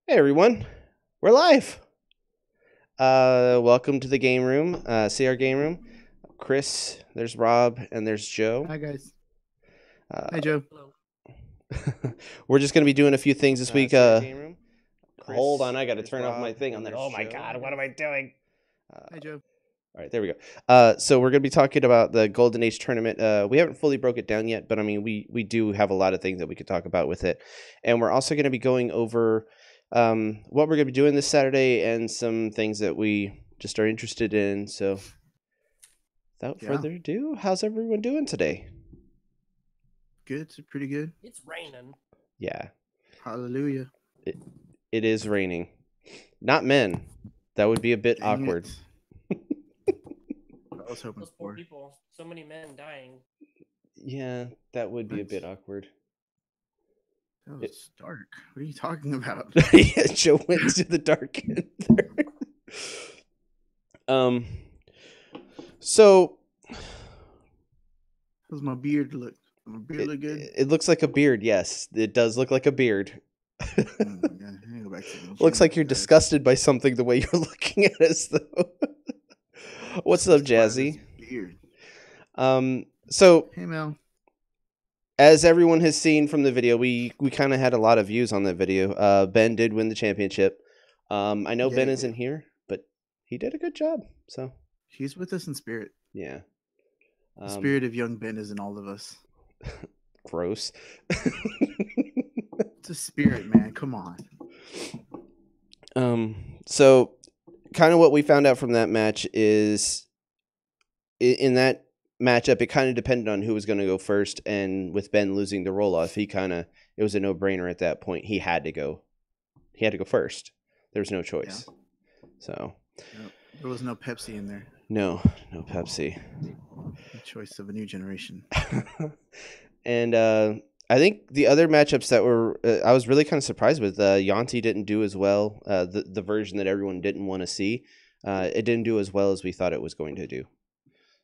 Hey everyone, we're live. Welcome to the game room. See our game room. Chris, there's Rob, and there's Joe. Hi guys. Uh, Hi Joe. Hello. we're just gonna be doing a few things this week. See our game room. Hold on, I gotta turn off my thing on that. Oh my god, what am I doing? Hi Joe. All right, there we go. So we're gonna be talking about the Golden Age tournament. We haven't fully broke it down yet, but I mean, we do have a lot of things that we could talk about with it, and we're also gonna be going over what we're gonna be doing this Saturday and some things that we just are interested in. So, without further ado, how's everyone doing today? Good. Pretty good. It's raining. Yeah, Hallelujah. it is raining. Not men. That would be a bit Dang awkward. it. I was hoping Those poor for. people. So many men dying. Yeah, that would be a bit awkward. That was dark. What are you talking about? Yeah, Joe went to the dark end there. So How's my beard look? My beard look good? it looks like a beard. Yes, it does look like a beard. Yeah, I need to go back to the Looks gym, like you're guys. disgusted by something the way you're looking at us, though. What's up, Just by this Jazzy? Beard. So Hey Mel. as everyone has seen from the video, we kind of had a lot of views on that video. Ben did win the championship. I know Yeah, Ben he isn't did. here, but he did a good job. So He's with us in spirit. yeah. The spirit of young Ben is in all of us. Gross. It's a spirit, man. Come on. So kind of what we found out from that match is in that matchup, it kind of depended on who was going to go first. And with Ben losing the roll off, it was a no brainer at that point. He had to go first. There was no choice. Yeah. So There was no Pepsi in there. no Pepsi. The choice of a new generation. And I think the other matchups that were I was really kind of surprised with. Yanti didn't do as well. The version that everyone didn't want to see. It didn't do as well as we thought it was going to do.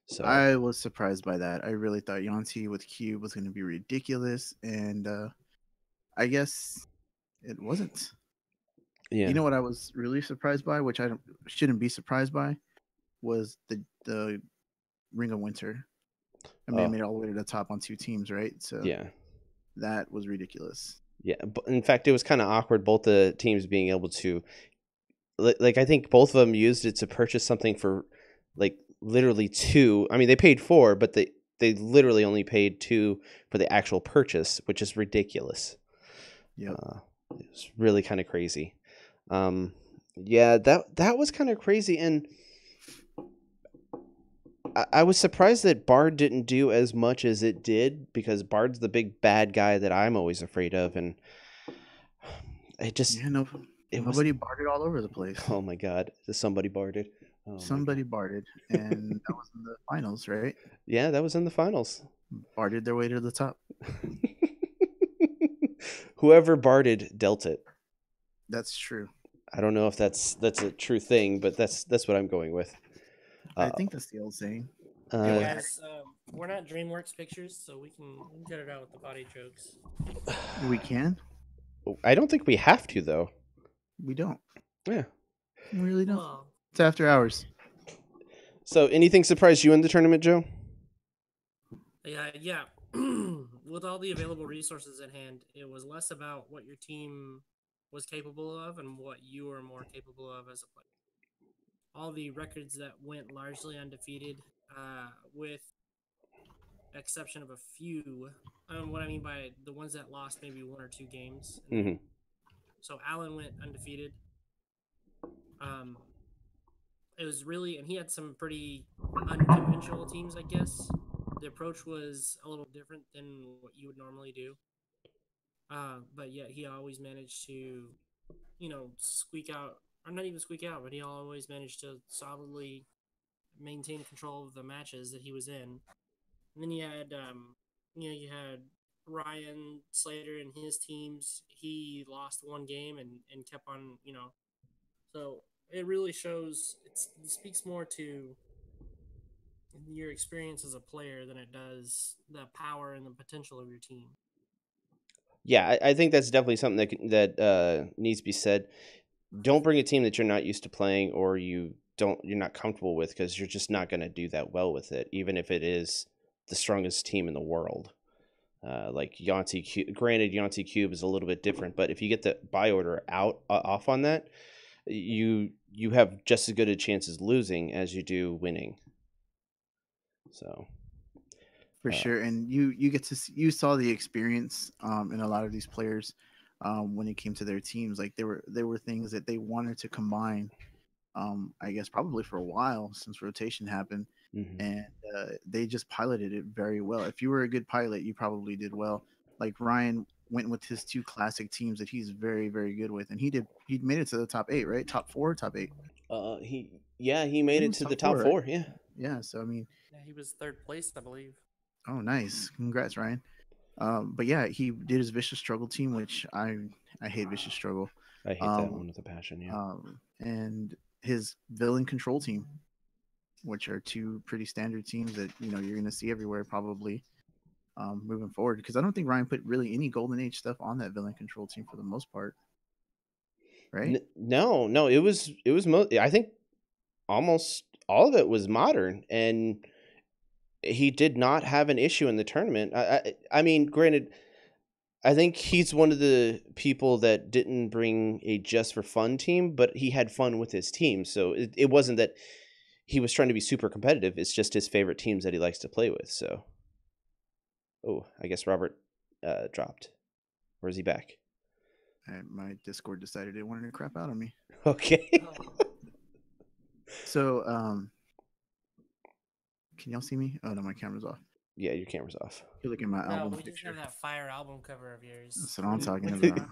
So I was surprised by that. I really thought Yanti with Cube was going to be ridiculous, and I guess it wasn't. yeah. You know what I was really surprised by, which shouldn't be surprised by, was the Ring of Winter. I mean, it made it all the way to the top on two teams, right? So yeah. that was ridiculous. Yeah, but in fact, it was kind of awkward. Both the teams being able to, like, I think both of them used it to purchase something for, like, literally two. I mean, they paid four, but they literally only paid two for the actual purchase, which is ridiculous. Yeah, it was really kind of crazy. Yeah, that was kind of crazy, and I was surprised that Bard didn't do as much as it did, because Bard's the big bad guy that I'm always afraid of, and it just nobody barded all over the place. Oh my god, somebody barded. Oh Somebody barded, and that was in the finals, right? Yeah, that was in the finals. Barded their way to the top. Whoever barded dealt it. That's true. I don't know if that's a true thing, but that's what I'm going with. I think that's the old saying. Hey guys, we're not DreamWorks Pictures, so we can cut it out with the body jokes. We can. I don't think we have to, though. We don't. Yeah. We really don't. It's after hours. So, anything surprised you in the tournament, Joe? Yeah. With all the available resources at hand, it was less about what your team was capable of and what you were more capable of as a player. All the records that went largely undefeated, with exception of a few. What I mean by the ones that lost maybe one or two games. Mm-hmm. So Allen went undefeated. It was really, and he had some pretty unconventional teams, I guess. The approach was a little different than what you would normally do. But yet he always managed to, squeak out, or not even squeak out, but he always managed to solidly maintain control of the matches that he was in. And then you had, you had Ryan Slater and his teams. He lost one game and kept on, So it really shows, it speaks more to your experience as a player than it does the power and the potential of your team. Yeah, I think that's definitely something that needs to be said. Don't bring a team that you're not used to playing or you're not comfortable with, because you're just not going to do that well with it, even if it is the strongest team in the world. Like Yahtzee Cube, granted Yahtzee Cube is a little bit different, but if you get the buy order off on that, you have just as good a chance as losing as you do winning. So For sure, and you get to you saw the experience in a lot of these players when it came to their teams. Like there were things that they wanted to combine. I guess probably for a while since rotation happened, and they just piloted it very well. If you were a good pilot, you probably did well. Like Ryan went with his two classic teams that he's very very good with, and he made it to the top 8, right? Top 4, top 8. He made it to the top 4. Right? Yeah. So I mean, yeah, he was 3rd place, I believe. Oh, nice! Congrats, Ryan. But yeah, he did his Vicious Struggle team, which I hate Vicious Struggle. I hate that one with a passion. Yeah. And his Villain Control team, which are two pretty standard teams that you're going to see everywhere probably moving forward. Because I don't think Ryan put really any Golden Age stuff on that Villain Control team for the most part. Right? No, it was I think almost all of it was modern, and he did not have an issue in the tournament. I mean, granted, I think he's one of the people that didn't bring a just for fun team, but he had fun with his team. So it wasn't that he was trying to be super competitive. It's just his favorite teams that he likes to play with. So, I guess Robert dropped. Or is he back? My Discord decided it wanted to crap out on me. Okay. So, can y'all see me? Oh no, my camera's off. Yeah, your camera's off. You're looking at my album we picture. just have that fire album cover of yours. That's what I'm talking about.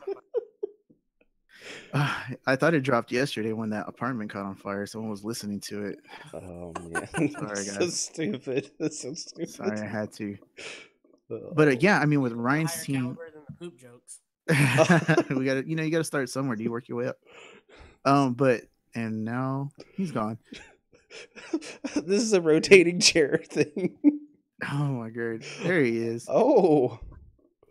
I thought it dropped yesterday when that apartment caught on fire. Someone was listening to it. Oh man, sorry guys. So stupid. That's so stupid. Sorry, I had to. But yeah, I mean, with Ryan's team, caliber than the poop jokes. we got to, you got to start somewhere. Do you work your way up? And now he's gone. This is a rotating chair thing. Oh my god, there he is. Oh.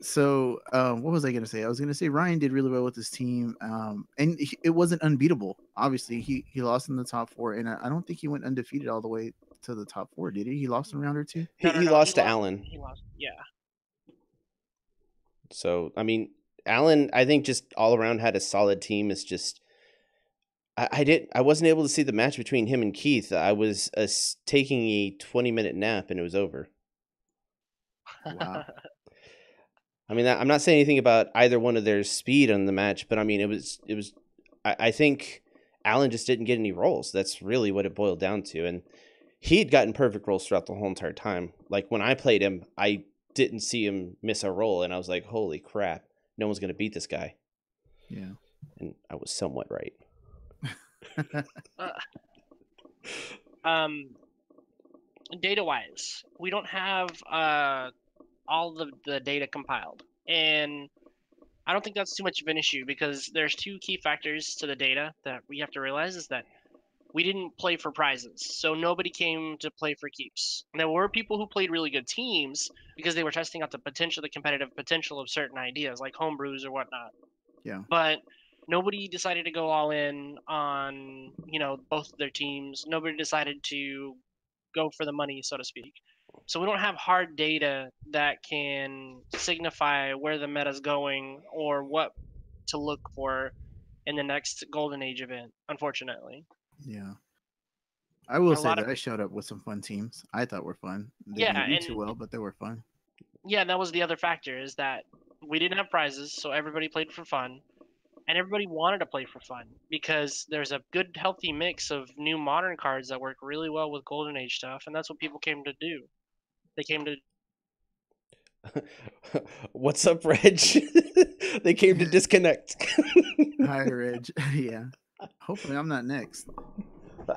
So, what was I gonna say? I was gonna say Ryan did really well with his team, and it wasn't unbeatable. Obviously, he lost in the top 4, and I don't think he went undefeated all the way to the top 4, did he? He lost in round or 2. He lost to Alan. He lost, yeah. So I mean, Alan, I think just all around had a solid team. It's just I wasn't able to see the match between him and Keith. I was taking a 20-minute nap and it was over. Wow. I mean, I'm not saying anything about either one of their speed on the match, but I mean, it was. I think Alan just didn't get any rolls. That's really what it boiled down to, and he'd gotten perfect rolls throughout the whole entire time. Like when I played him, I didn't see him miss a roll, and I was like, "Holy crap! No one's gonna beat this guy." Yeah, and I was somewhat right. Data-wise, we don't have all of the data compiled, and I don't think that's too much of an issue because there's two key factors to the data that we have to realize is that we didn't play for prizes, so nobody came to play for keeps. And there were people who played really good teams because they were testing out the competitive potential of certain ideas like homebrews or whatnot. Yeah. But nobody decided to go all in on, both of their teams. Nobody decided to go for the money, so to speak. So we don't have hard data that can signify where the meta's going or what to look for in the next Golden Age event, unfortunately. Yeah. I will say that I showed up with some fun teams I thought were fun. They didn't do too well, but they were fun. Yeah, that was the other factor is that we didn't have prizes, so everybody played for fun. And everybody wanted to play for fun because there's a good, healthy mix of new modern cards that work really well with Golden Age stuff, and that's what people came to do. They came to... What's up, Reg? They came to disconnect. Hi, Reg. Yeah. Hopefully I'm not next.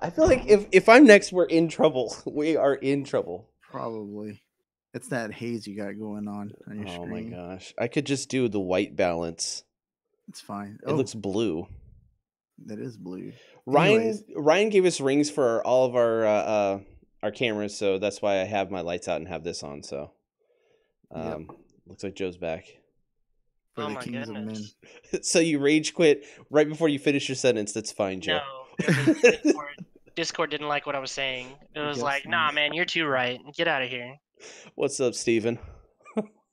I feel like if I'm next, we're in trouble. We are in trouble. Probably. It's that haze you got going on your screen. Oh my gosh. I could just do the white balance. It's fine. It looks blue. That is blue. Ryan gave us rings for all of our cameras, so that's why I have my lights out and have this on. So, looks like Joe's back. for Oh the my kings of men. goodness. So you rage quit right before you finish your sentence. That's fine, Joe. No, it was Discord didn't like what I was saying. It I was guess like, not. nah, man, you're too right. Get out of here. What's up, Steven?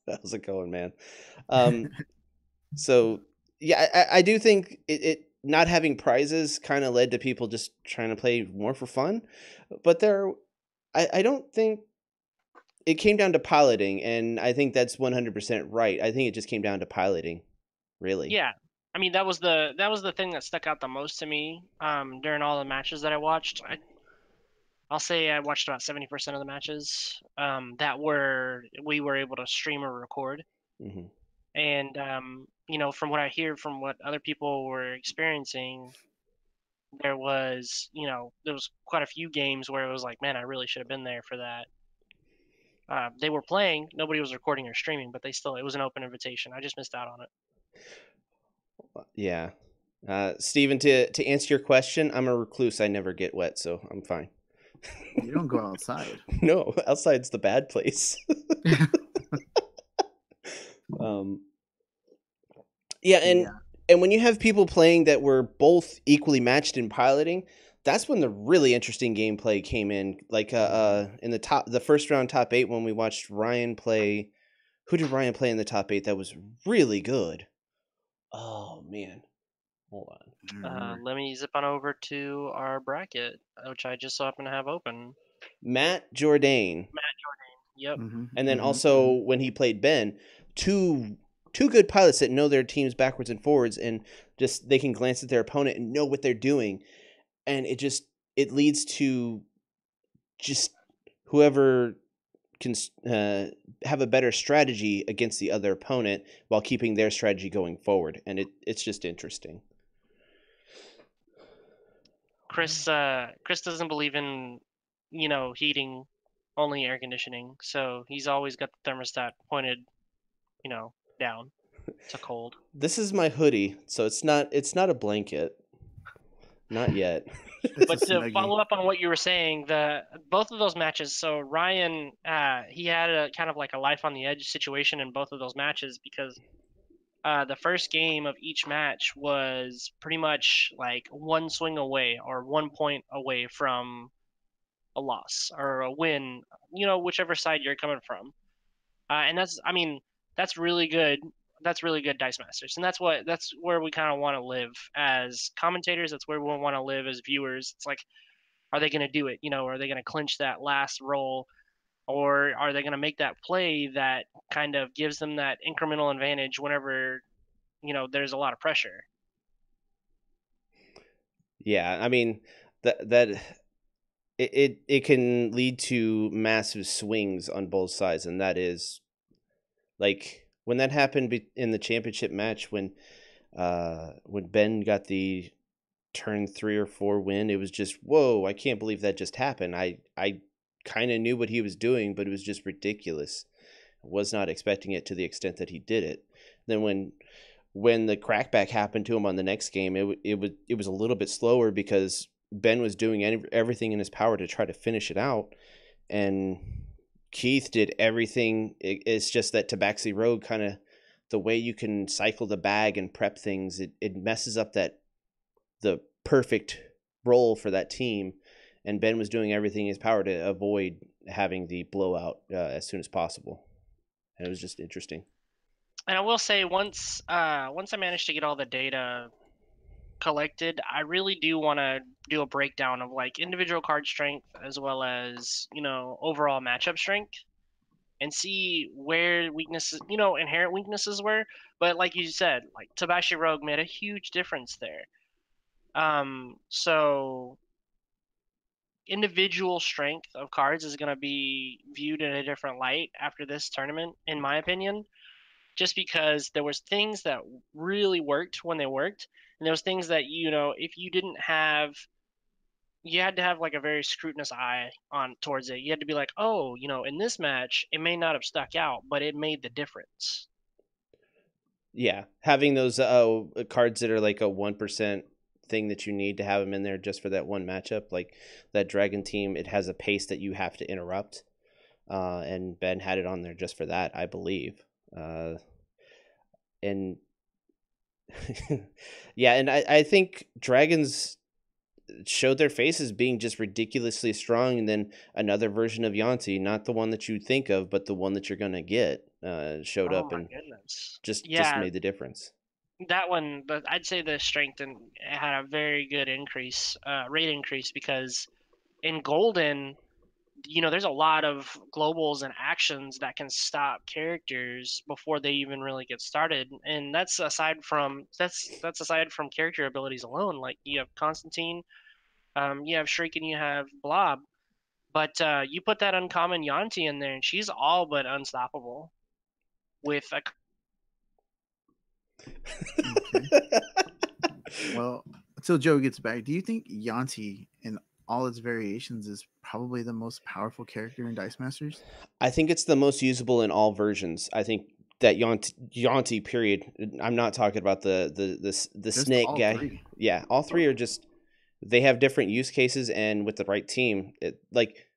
How's it going, man? So yeah, I do think it not having prizes kind of led to people just trying to play more for fun, but I don't think it came down to piloting, and I think that's 100% right. I think it just came down to piloting, really. Yeah. I mean, that was the thing that stuck out the most to me during all the matches that I watched. I'll say I watched about 70% of the matches that we were able to stream or record. Hmm. And from what I hear from what other people were experiencing, there was quite a few games where it was like, man, I really should have been there for that. They were playing, nobody was recording or streaming, but it was an open invitation. I just missed out on it. Yeah. Steven, to answer your question, I'm a recluse. I never get wet, so I'm fine. You don't go outside. No, outside's the bad place. Yeah, and when you have people playing that were both equally matched in piloting, that's when the really interesting gameplay came in. Like in the first round top 8 when we watched Ryan play. Who did Ryan play in the top 8 that was really good? Oh man. Hold on. Let me zip on over to our bracket, which I just so happen to have open. Matt Jourdain. Yep. And then also when he played Ben, two good pilots that know their teams backwards and forwards, and just they can glance at their opponent and know what they're doing, and it leads to just whoever can have a better strategy against the other opponent while keeping their strategy going forward, and it's just interesting. Chris doesn't believe in heating, only air conditioning, so he's always got the thermostat pointed down to cold. This is my hoodie, so it's not a blanket, not yet. But to follow up on what you were saying, both of those matches, so Ryan he had a kind of like a life on the edge situation in both of those matches, because the first game of each match was pretty much like one swing away or 1 point away from a loss or a win, whichever side you're coming from. And that's really good. That's really good, Dice Masters, and that's where we kind of want to live as commentators. That's where we want to live as viewers. It's like, are they going to do it? Are they going to clinch that last roll, or are they going to make that play that kind of gives them that incremental advantage whenever there's a lot of pressure? Yeah, I mean that it can lead to massive swings on both sides, and that is like when that happened in the championship match when Ben got the turn 3 or 4 win. It was just, whoa, I can't believe that just happened. I kind of knew what he was doing, but it was just ridiculous. I was not expecting it to the extent that he did it. Then when the crackback happened to him on the next game, it was a little bit slower because Ben was doing everything in his power to try to finish it out, and Keith did everything. It's just that Tabaxi Rogue kind of, the way you can cycle the bag and prep things, it messes up the perfect role for that team, and Ben was doing everything in his power to avoid having the blowout as soon as possible, and it was just interesting. And I will say, once I managed to get all the data collected, I really do want to do a breakdown of like individual card strength as well as overall matchup strength, and see where weaknesses, inherent weaknesses were. But like you said, like Tabaxi Rogue made a huge difference there. So individual strength of cards is going to be viewed in a different light after this tournament, in my opinion, just because there was things that really worked when they worked, and there was things that if you didn't have, you had to have like a very scrutinous eye on towards it. You had to be like, oh, in this match it may not have stuck out, but it made the difference. Yeah, having those cards that are like a 1% thing that you need to have them in there just for that one matchup, like that Dragon team, it has a pace that you have to interrupt, and Ben had it on there just for that, I believe. and yeah, and I think dragons showed their faces being just ridiculously strong, and then another version of Yanti, not the one that you think of, but the one that you're gonna get, showed Oh up my and goodness. just Yeah, made the difference. that one, but I'd say the strength and had a very good increase, rate increase, because in Golden, there's a lot of globals and actions that can stop characters before they even really get started, and that's aside from character abilities alone. Like you have Constantine, you have Shriek, and you have Blob, but you put that uncommon Yanti in there, and she's all but unstoppable with a. Okay. Well, until Joe gets back, do you think Yanti in all its variations is probably the most powerful character in Dice Masters? I think it's the most usable in all versions. I think that Yanti period. I'm not talking about the Just snake all guy. three. Yeah, all three are just, they have different use cases, and with the right team, like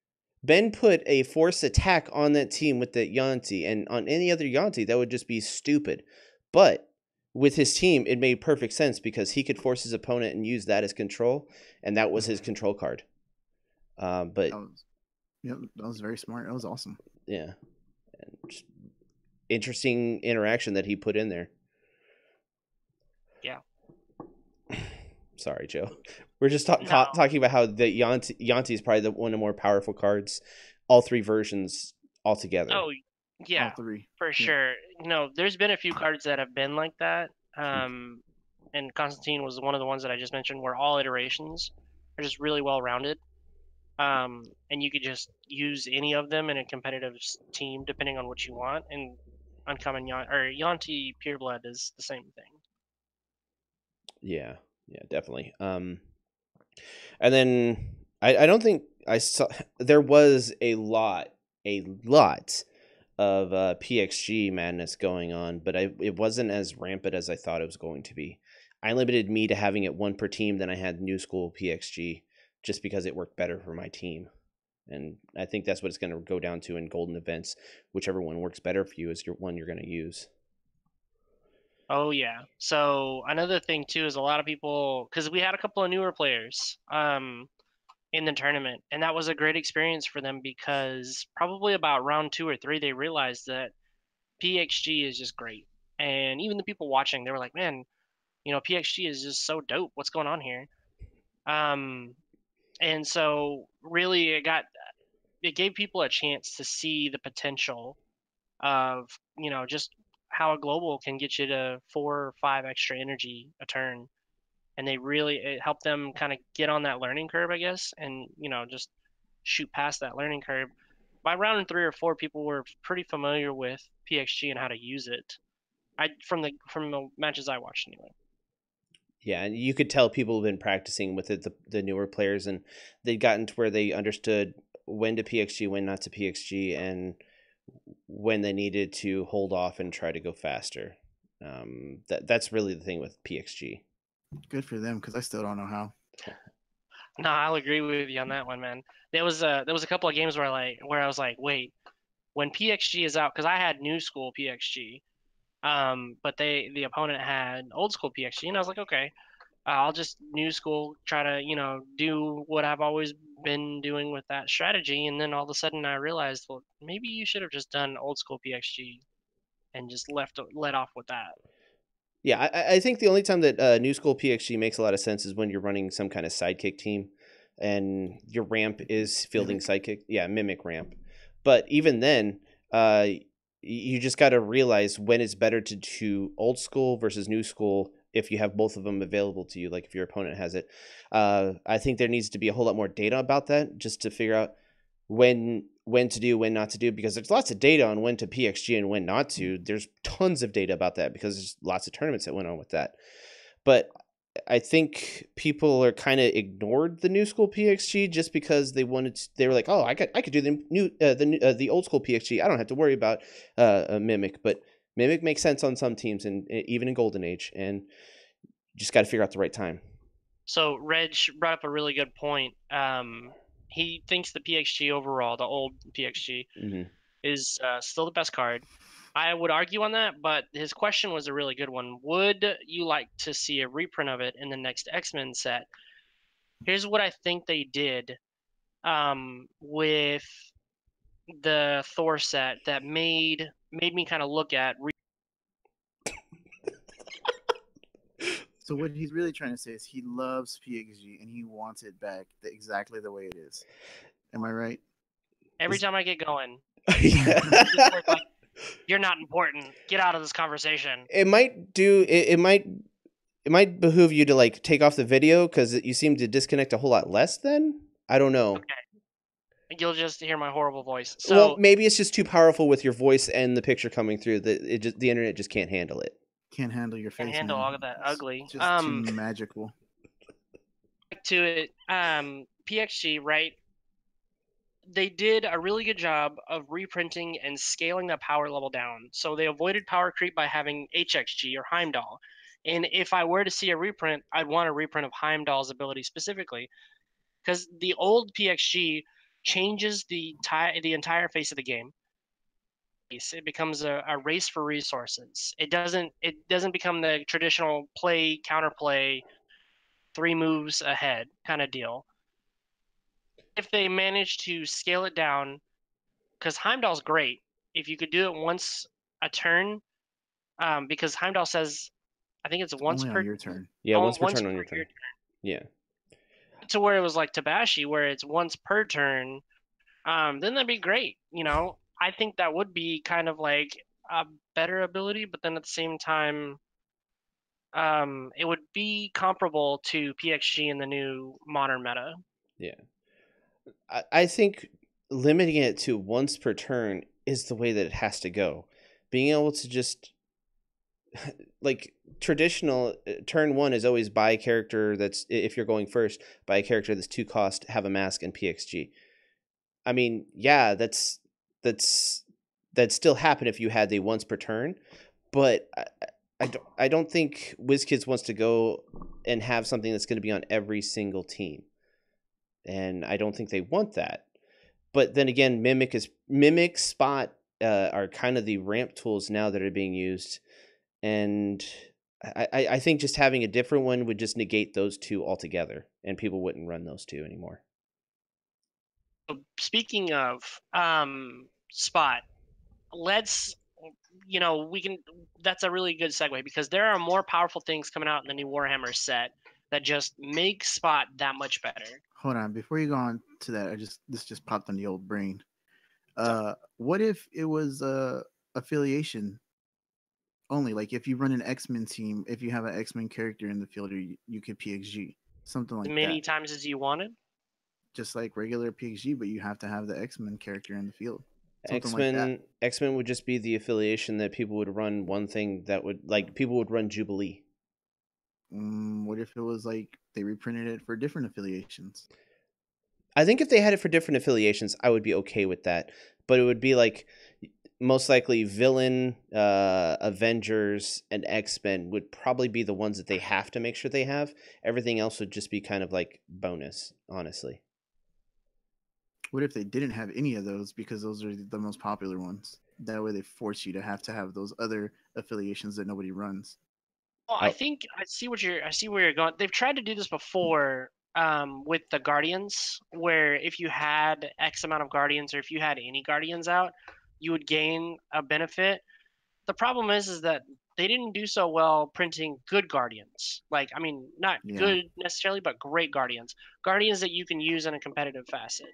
Ben put a force attack on that team with the Yanti, and on any other Yanti that would just be stupid. But with his team, it made perfect sense because he could force his opponent and use that as control, and that was his control card. But That was very smart. That was awesome. yeah, and just interesting interaction that he put in there. Yeah. Sorry, Joe. We're just No. talking about how the Yanti is probably one of the more powerful cards, all three versions altogether. Oh, yeah, All three. for Yeah. sure. There's been a few cards that have been like that. And Constantine was one of the ones that I just mentioned, where all iterations are just really well rounded. And you could just use any of them in a competitive team depending on what you want. And Uncommon Yanti Pureblood is the same thing. Yeah, definitely. And then I don't think I saw, there was a lot of PXG madness going on, but it wasn't as rampant as I thought it was going to be. I limited me to having it one per team, then I had New School PXG just because it worked better for my team. And I think that's what it's going to go down to in golden events. Whichever one works better for you is your one you're going to use. Oh yeah. So another thing too is a lot of people, because we had a couple of newer players in the tournament, and that was a great experience for them because probably about round 2 or 3 they realized that PXG is just great. And even the people watching, they were like, "Man, PXG is just so dope. What's going on here?" Um, and so really it gave people a chance to see the potential of just how a global can get you to 4 or 5 extra energy a turn, and it helped them kind of get on that learning curve, I guess, and just shoot past that learning curve. By round 3 or 4, people were pretty familiar with PXG and how to use it. From the matches I watched anyway. Yeah, and you could tell people have been practicing with it, the newer players, and they'd gotten to where they understood when to PXG, when not to PXG, and when they needed to hold off and try to go faster. That's really the thing with PXG. Good for them, because I still don't know how. No, I'll agree with you on that one, man. There was a couple of games where I was like, wait, when PXG is out, because I had new school PXG, but the opponent had old school PXG, and I was like, okay, I'll just new school, try to do what I've always been doing with that strategy, and then all of a sudden I realized, well, maybe you should have just done old school PXG and just let off with that. Yeah, I think the only time that New School PXG makes a lot of sense is when you're running some kind of sidekick team, and your ramp is fielding sidekick. Yeah, mimic ramp. But even then, you just got to realize when it's better to do old school versus new school if you have both of them available to you, like if your opponent has it. I think there needs to be a whole lot more data about that just to figure out when to do, when not to do, because there's lots of data on when to PXG and when not to. There's tons of data about that because there's lots of tournaments that went on with that. But I think people are kind of ignored the new school PXG just because they were like, oh, I could do the old school PXG. I don't have to worry about a mimic, but mimic makes sense on some teams, and even in Golden Age, and you just got to figure out the right time. So Reg brought up a really good point. He thinks the PXG overall, the old PXG, is still the best card. I would argue on that, but his question was a really good one. Would you like to see a reprint of it in the next X-Men set? Here's what I think they did with the Thor set that made me kind of look at. So what he's really trying to say is he loves PXG and he wants it back exactly the way it is. Am I right? Every time I get going, Yeah. like, you're not important. Get out of this conversation. It might do. It might behoove you to like take off the video because you seem to disconnect a whole lot less. Then I don't know. Okay. You'll just hear my horrible voice. So Well, maybe it's just too powerful with your voice and the picture coming through that the internet just can't handle it. Can't handle your face. Can't handle man. all of that ugly. It's just too magical. Back to it. PXG, right? They did a really good job of reprinting and scaling the power level down. So they avoided power creep by having HXG or Heimdall. And if I were to see a reprint, I'd want a reprint of Heimdall's ability specifically, because the old PXG changes the entire face of the game. It becomes a race for resources. It doesn't become the traditional play counterplay 3 moves ahead kind of deal. If they manage to scale it down, because Heimdall's great. If you could do it once a turn, because Heimdall says, I think it's once Only per on your turn. Yeah, once per turn on your turn. Yeah. To where it was like Tabashi, where it's once per turn, then that'd be great. You know, I think that would be kind of like a better ability, but then at the same time, it would be comparable to PXG in the new modern meta. Yeah. I think limiting it to once per turn is the way that it has to go. Being able to just like traditional turn 1 is always buy a character that's, if you're going first, buy a character that's 2 cost, have a mask, and PXG. I mean, yeah, that'd still happen if you had the once per turn, but I don't think WizKids wants to go and have something that's going to be on every single team, and I don't think they want that. But then again, Mimic, Spot are kind of the ramp tools now that are being used, and I think just having a different one would just negate those two altogether, and people wouldn't run those two anymore. Speaking of Spot, let's, we can, that's a really good segue, because there are more powerful things coming out in the new Warhammer set that just make Spot that much better. Hold on, before you go on to that, this just popped on the old brain. What if it was affiliation only? Like if you run an X-Men team, if you have an X-Men character in the field, you could PXG, something like As many that. times as you wanted. Just like regular PXG, but you have to have the X-Men character in the field. X-Men would just be the affiliation that people would run one thing that would, like, people would run Jubilee. What if it was like they reprinted it for different affiliations? I think if they had it for different affiliations, I would be okay with that. But it would be like most likely Villain, Avengers, and X-Men would probably be the ones that they have to make sure they have. Everything else would just be kind of like bonus, honestly. What if they didn't have any of those, because those are the most popular ones? That way they force you to have those other affiliations that nobody runs. Well, I think I see where you're going. They've tried to do this before with the Guardians, where if you had X amount of Guardians, or if you had any Guardians out, you would gain a benefit. The problem is that they didn't do so well printing good Guardians. Like, I mean, not good necessarily, but great Guardians. Guardians that you can use in a competitive facet.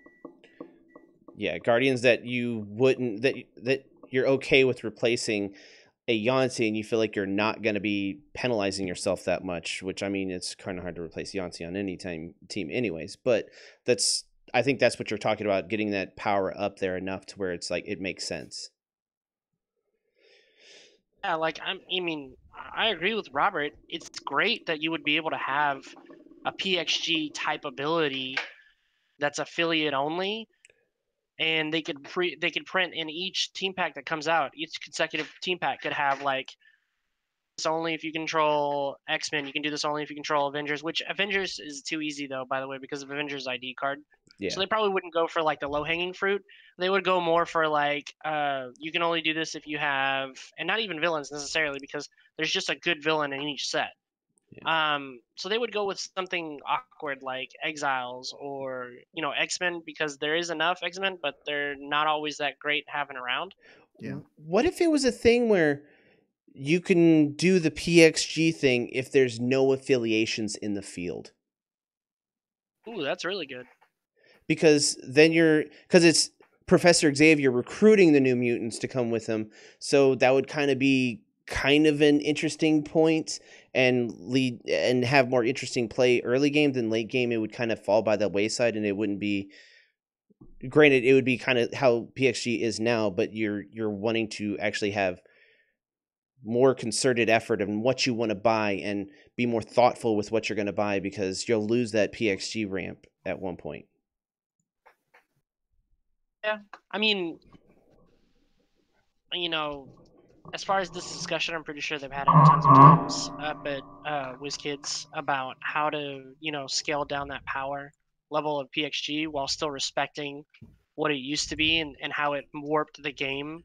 Yeah, Guardians that you wouldn't, that you're okay with replacing a Yancey, and you feel like you're not going to be penalizing yourself that much, which, I mean, it's kind of hard to replace Yancey on any team anyways, but I think that's what you're talking about, getting that power up there enough to where it's like, it makes sense. Yeah, like, I mean, I agree with Robert. It's great that you would be able to have a PXG type ability that's affiliate only, and they could print in each team pack that comes out. Each consecutive team pack could have like, this only if you control X-Men. You can do this only if you control Avengers. Which Avengers is too easy though, by the way, because of Avengers ID card. Yeah. So they probably wouldn't go for like the low hanging fruit. They would go more for like you can only do this if you have, and not even villains necessarily, because there's just a good villain in each set. So they would go with something awkward like Exiles or X-Men, because there is enough X-Men, but they're not always that great having around. Yeah. What if it was a thing where you can do the PXG thing if there's no affiliations in the field? Ooh, that's really good. Because then because it's Professor Xavier recruiting the New Mutants to come with him, so that would kind of be an interesting point and lead and have more interesting play early game than late game. It would kind of fall by the wayside, and it wouldn't be. Granted, it would be kind of how PXG is now, but you're wanting to actually have more concerted effort in what you want to buy and be more thoughtful with what you're going to buy, because you'll lose that PXG ramp at one point. Yeah, I mean, as far as this discussion, I'm pretty sure they've had it tons of times up at WizKids about how to, scale down that power level of PXG while still respecting what it used to be and how it warped the game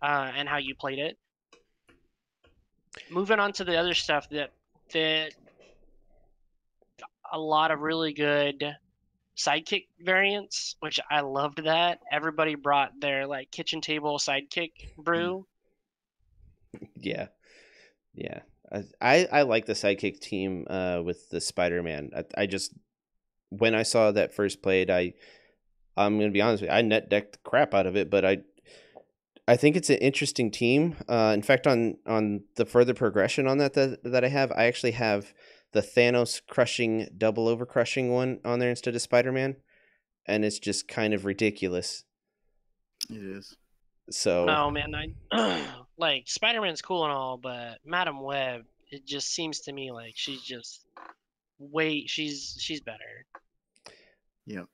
and how you played it. Moving on to the other stuff that a lot of really good sidekick variants, which I loved that. Everybody brought their like kitchen table sidekick brew. Yeah. I like the sidekick team with the Spider-Man. I just, when I saw that first played, I'm gonna be honest with you, I net decked the crap out of it, but I think it's an interesting team. In fact, on the further progression on that I have, I actually have the Thanos crushing double over crushing one on there instead of Spider-Man, and it's just kind of ridiculous. It is. So no, man, like Spider-Man's cool and all, but Madam Web, it just seems to me like she's just she's better. Yep.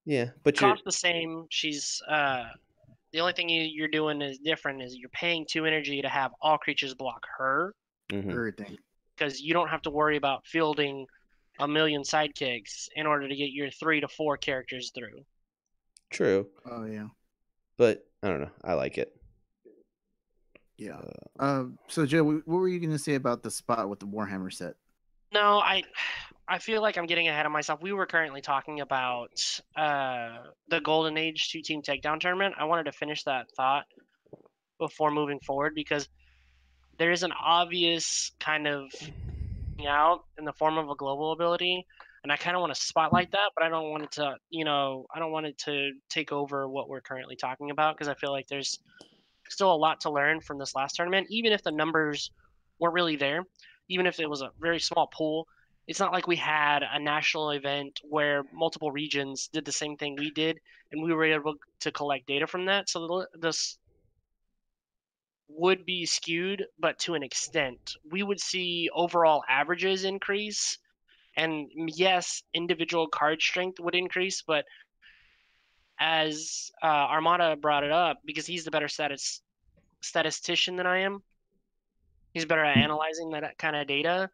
Yeah, but Cost the same. She's the only thing you're doing is different is you're paying 2 energy to have all creatures block her. Everything. Because you don't have to worry about fielding a million sidekicks in order to get your 3 to 4 characters through. True. Oh yeah. But I don't know. I like it. Yeah. So Joe, what were you gonna say about the spot with the Warhammer set? No, I feel like I'm getting ahead of myself. We were currently talking about the Golden Age 2-team takedown tournament. I wanted to finish that thought before moving forward, because there is an obvious kind of out in the form of a global ability, and I kind of want to spotlight that, but I don't want it to, I don't want it to take over what we're currently talking about, because I feel like there's still a lot to learn from this last tournament, even if the numbers weren't really there, even if it was a very small pool. It's not like we had a national event where multiple regions did the same thing we did, and we were able to collect data from that. So this would be skewed, but to an extent. We would see overall averages increase, and yes, individual card strength would increase, but as Armada brought it up, because he's the better statistician than I am, he's better at analyzing that kind of data.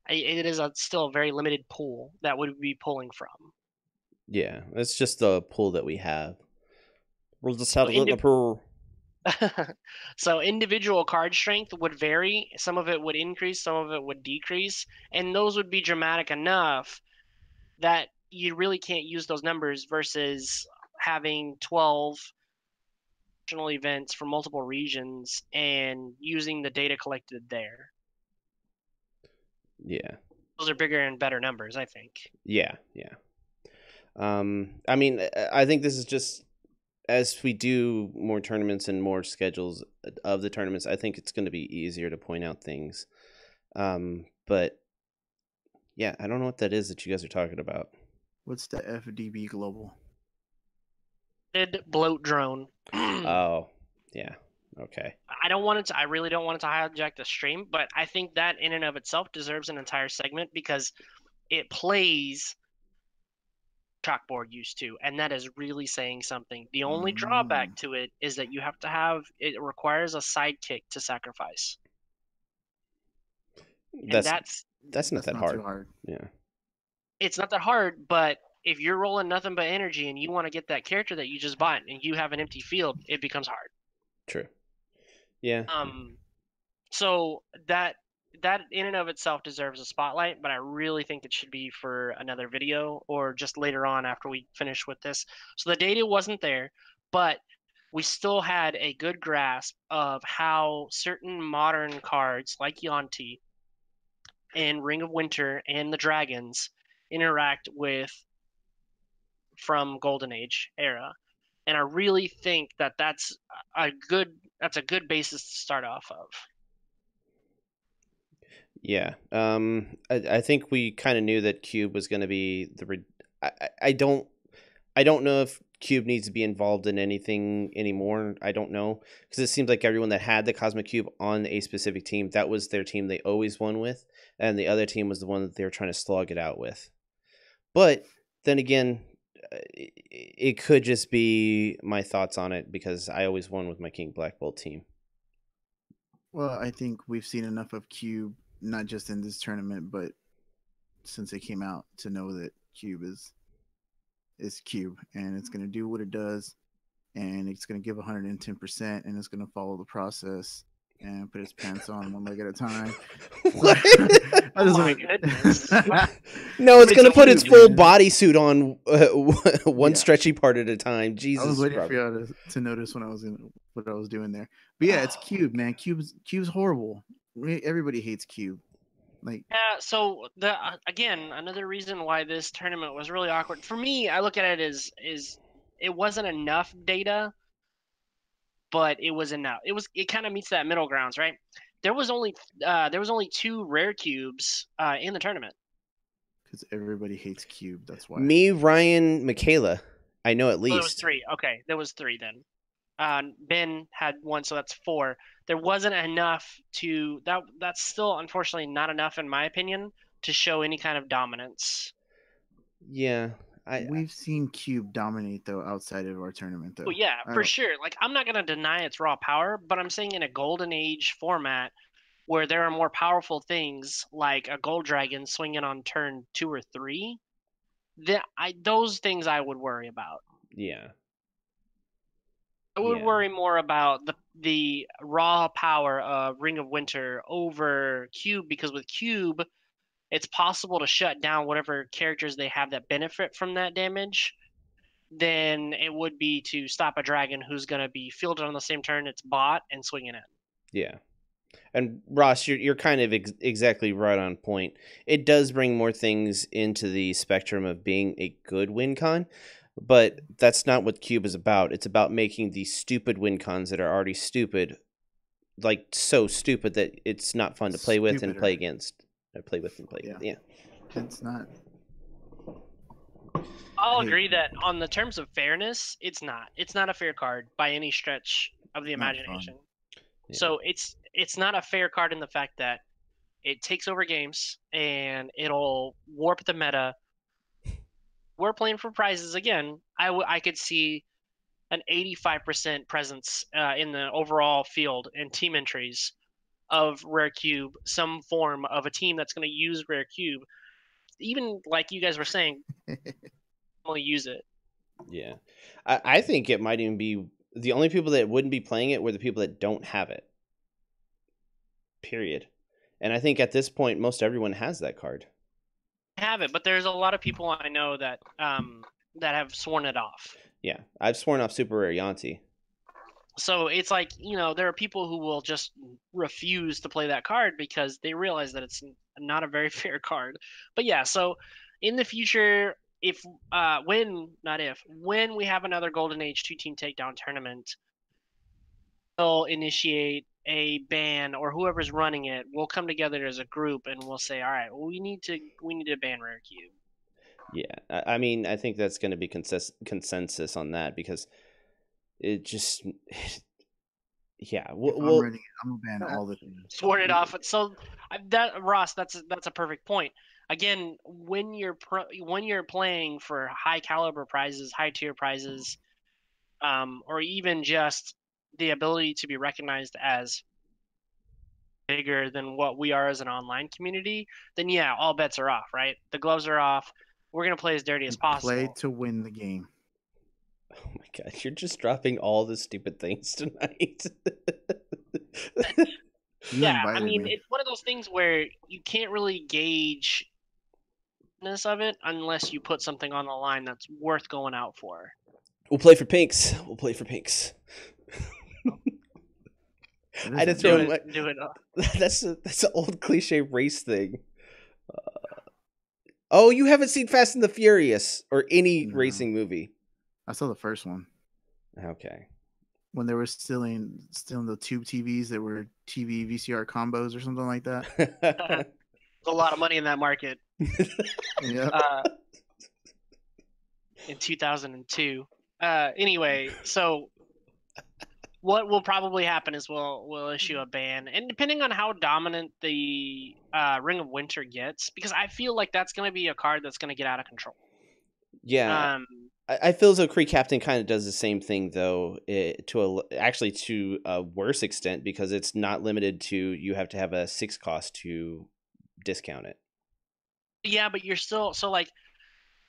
It is still a very limited pool that would be pulling from. Yeah, it's just the pool that we have. We'll just have So a look in the pool. So individual card strength would vary. Some of it would increase, some of it would decrease, and those would be dramatic enough that you really can't use those numbers versus having 12 national events for multiple regions and using the data collected there. Yeah. Those are bigger and better numbers, I think. Yeah. I mean, I think this is just, as we do more tournaments and more schedules of the tournaments, I think it's going to be easier to point out things. But yeah, I don't know what that is that you guys are talking about. What's the FDB global? Bloat drone. Oh, yeah. Okay. I really don't want it to hijack the stream, but I think that in and of itself deserves an entire segment, because it plays chalkboard used to, and that is really saying something. The only drawback to it is that it requires a sidekick to sacrifice. That's not that Not hard. too hard. Yeah. It's not that hard, but if you're rolling nothing but energy and you want to get that character that you just bought and you have an empty field, it becomes hard. True. Yeah. So that in and of itself deserves a spotlight, but I really think it should be for another video or just later on after we finish with this. So the data wasn't there, but we still had a good grasp of how certain modern cards like Yonti and Ring of Winter and the Dragons interact with from Golden Age era. And I really think that that's a good basis to start off of. Yeah. I think we kind of knew that Cube was going to be I don't know if Cube needs to be involved in anything anymore. I don't know, because it seems like everyone that had the Cosmic Cube on a specific team, that was their team they always won with, and the other team was the one that they were trying to slog it out with. But then again, it could just be my thoughts on it, because I always won with my King Black Bolt team. Well, I think we've seen enough of Cube, not just in this tournament, but since it came out, to know that Cube is Cube, and it's going to do what it does, and it's going to give 110%, and it's going to follow the process and put its pants on one leg at a time. What? I just my goodness. No, it's going to put its Cube, full man. bodysuit on one Yeah. stretchy part at a time. Jesus. I was waiting Robert. for y'all to notice when I was in what I was doing there. But yeah, it's Cube, man. Cube's horrible. Everybody hates Cube. Like, Yeah, so the again, another reason why this tournament was really awkward for me, I look at it as it wasn't enough data, but it was enough. It kind of meets that middle grounds, right? There was only 2 rare cubes in the tournament. because everybody hates Cube. That's why. Me, Ryan, Michaela. I know at least. Oh, there was 3. Okay, there was 3 then. Ben had 1, so that's 4. There wasn't enough to that's still unfortunately not enough in my opinion to show any kind of dominance. Yeah. We've seen Cube dominate though outside of our tournament though. Well, yeah, I for don't- sure. Like, I'm not gonna deny its raw power, but I'm saying in a Golden Age format where there are more powerful things like a Gold Dragon swinging on turn 2 or 3, those things I would worry about. Yeah. I would Yeah. worry more about the raw power of Ring of Winter over Cube, because with Cube, it's possible to shut down whatever characters they have that benefit from that damage. Then it would be to stop a dragon who's going to be fielded on the same turn it's bought and swinging in. Yeah. And Ross, you're kind of exactly right on point. It does bring more things into the spectrum of being a good win con, but that's not what Cube is about. It's about making these stupid win cons that are already stupid, like so stupid that it's not fun to play with and play Stupider. against. Or play with and play. Yeah. It's not. I'll Hey. agree that on the terms of fairness, it's not. It's not a fair card by any stretch of the Not fun. imagination. Yeah. So it's not a fair card in the fact that it takes over games and it'll warp the meta. We're playing for prizes again. I could see an 85% presence in the overall field and team entries of Rare Cube, some form of a team that's going to use Rare Cube. Even like you guys were saying, only use it. Yeah. I think it might even be the only people that wouldn't be playing it were the people that don't have it. Period. And I think at this point, most everyone has that card. Have it, but there's a lot of people I know that that have sworn it off. Yeah. I've sworn off Super Rare Yanti. So it's like, there are people who will just refuse to play that card because they realize that it's not a very fair card. But yeah, so in the future, when we have another Golden Age 2-team takedown tournament, we'll initiate a ban, or whoever's running it, we'll come together as a group and we'll say, all right, well, we need to ban Rare Cube. Yeah. I mean, I think that's going to be consensus on that, because it just, yeah. I'm Well, running it. I'm gonna ban all the things. Sworn it off. So Ross, that's a perfect point. Again, when you're playing for high caliber prizes, high tier prizes, or even just the ability to be recognized as bigger than what we are as an online community, then yeah, all bets are off, right? The gloves are off. we're gonna play as dirty as You possible. play to win the game. Oh my god, you're just dropping all the stupid things tonight. You Yeah, invited I mean, me. it's one of those things where you can't really gauge of it unless you put something on the line that's worth going out for. We'll play for pinks. We'll play for pinks. That I had to is throw a- in Do it. that's an old cliche race thing. Oh, you haven't seen Fast and the Furious or any No. racing movie? I saw the first one Okay. when they were stealing the tube TVs that were TV VCR combos or something like that. There's a lot of money in that market. Yeah. In 2002. Anyway, so what will probably happen is we'll issue a ban, and depending on how dominant the Ring of Winter gets, because I feel like that's going to be a card that's going to get out of control. Yeah. I feel as though Kree Captain kind of does the same thing, though, to a worse extent, because it's not limited to you have to have a 6 cost to discount it. Yeah, but you're still the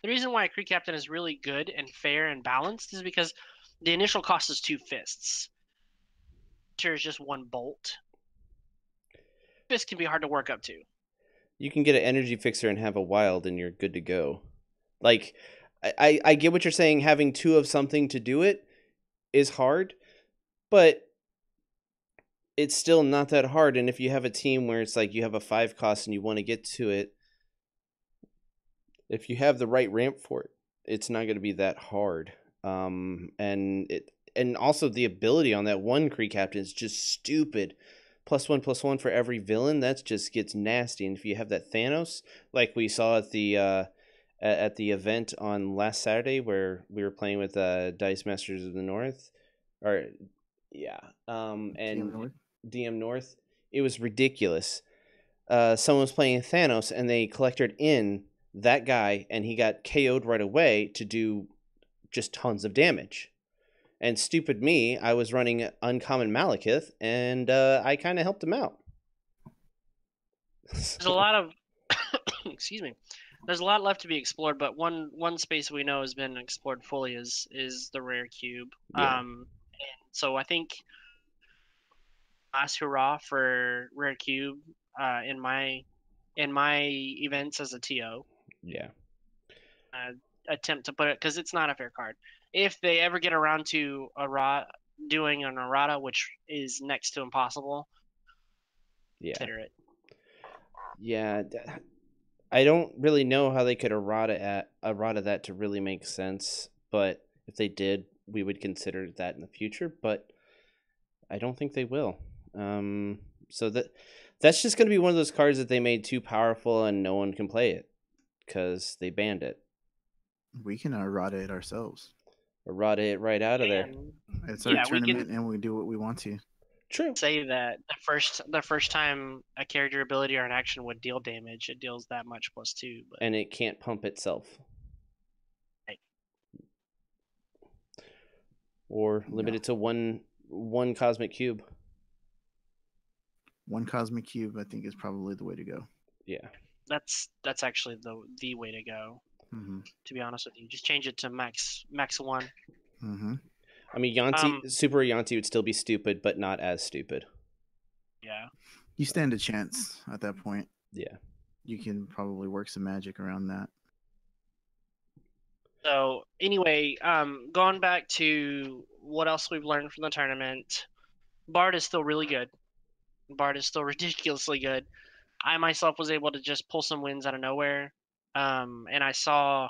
reason why Kree Captain is really good and fair and balanced is because the initial cost is 2 fists. Is just 1 bolt. Fist can be hard to work up to. You can get an energy fixer and have a wild, and you're good to go. Like, I get what you're saying. Having 2 of something to do it is hard, but it's still not that hard. And if you have a team where it's like you have a 5 cost and you want to get to it, if you have the right ramp for it, it's not going to be that hard. And also the ability on that 1 Kree Captain is just stupid. +1/+1 for every villain. That just gets nasty. And if you have that Thanos, like we saw at the event on last Saturday where we were playing with Dice Masters of the North, and DM North, it was ridiculous. Someone was playing Thanos and they collected in that guy and he got KO'd right away to do just tons of damage. And stupid me, I was running Uncommon Malekith, and I kind of helped him out. There's a lot of excuse me. There's a lot left to be explored, but one space we know has been explored fully is the rare cube. Yeah. And so I think last hurrah for rare cube in my events as a TO. Yeah. Attempt to put it because it's not a fair card. If they ever get around to doing an errata, which is next to impossible, consider it. Yeah, I don't really know how they could errata that to really make sense, but if they did, we would consider that in the future, but I don't think they will. So that's just going to be one of those cards that they made too powerful and no one can play it because they banned it. We can errata it ourselves. Errata it right out of there. It's our tournament, and we do what we want to. True. Say that the first time a character ability or an action would deal damage, it deals that much +2. But... And it can't pump itself. Right. Or limit it to one cosmic cube. 1 cosmic cube, I think, is probably the way to go. Yeah. That's actually the way to go. Mm-hmm. To be honest with you, just change it to max 1. Mm-hmm. I mean, Yanti, Super Yanti would still be stupid, but not as stupid. Yeah. You stand a chance at that point. Yeah. You can probably work some magic around that. So anyway, going back to what else we've learned from the tournament, Bard is still really good. Bard is still ridiculously good. I myself was able to just pull some wins out of nowhere. And I saw,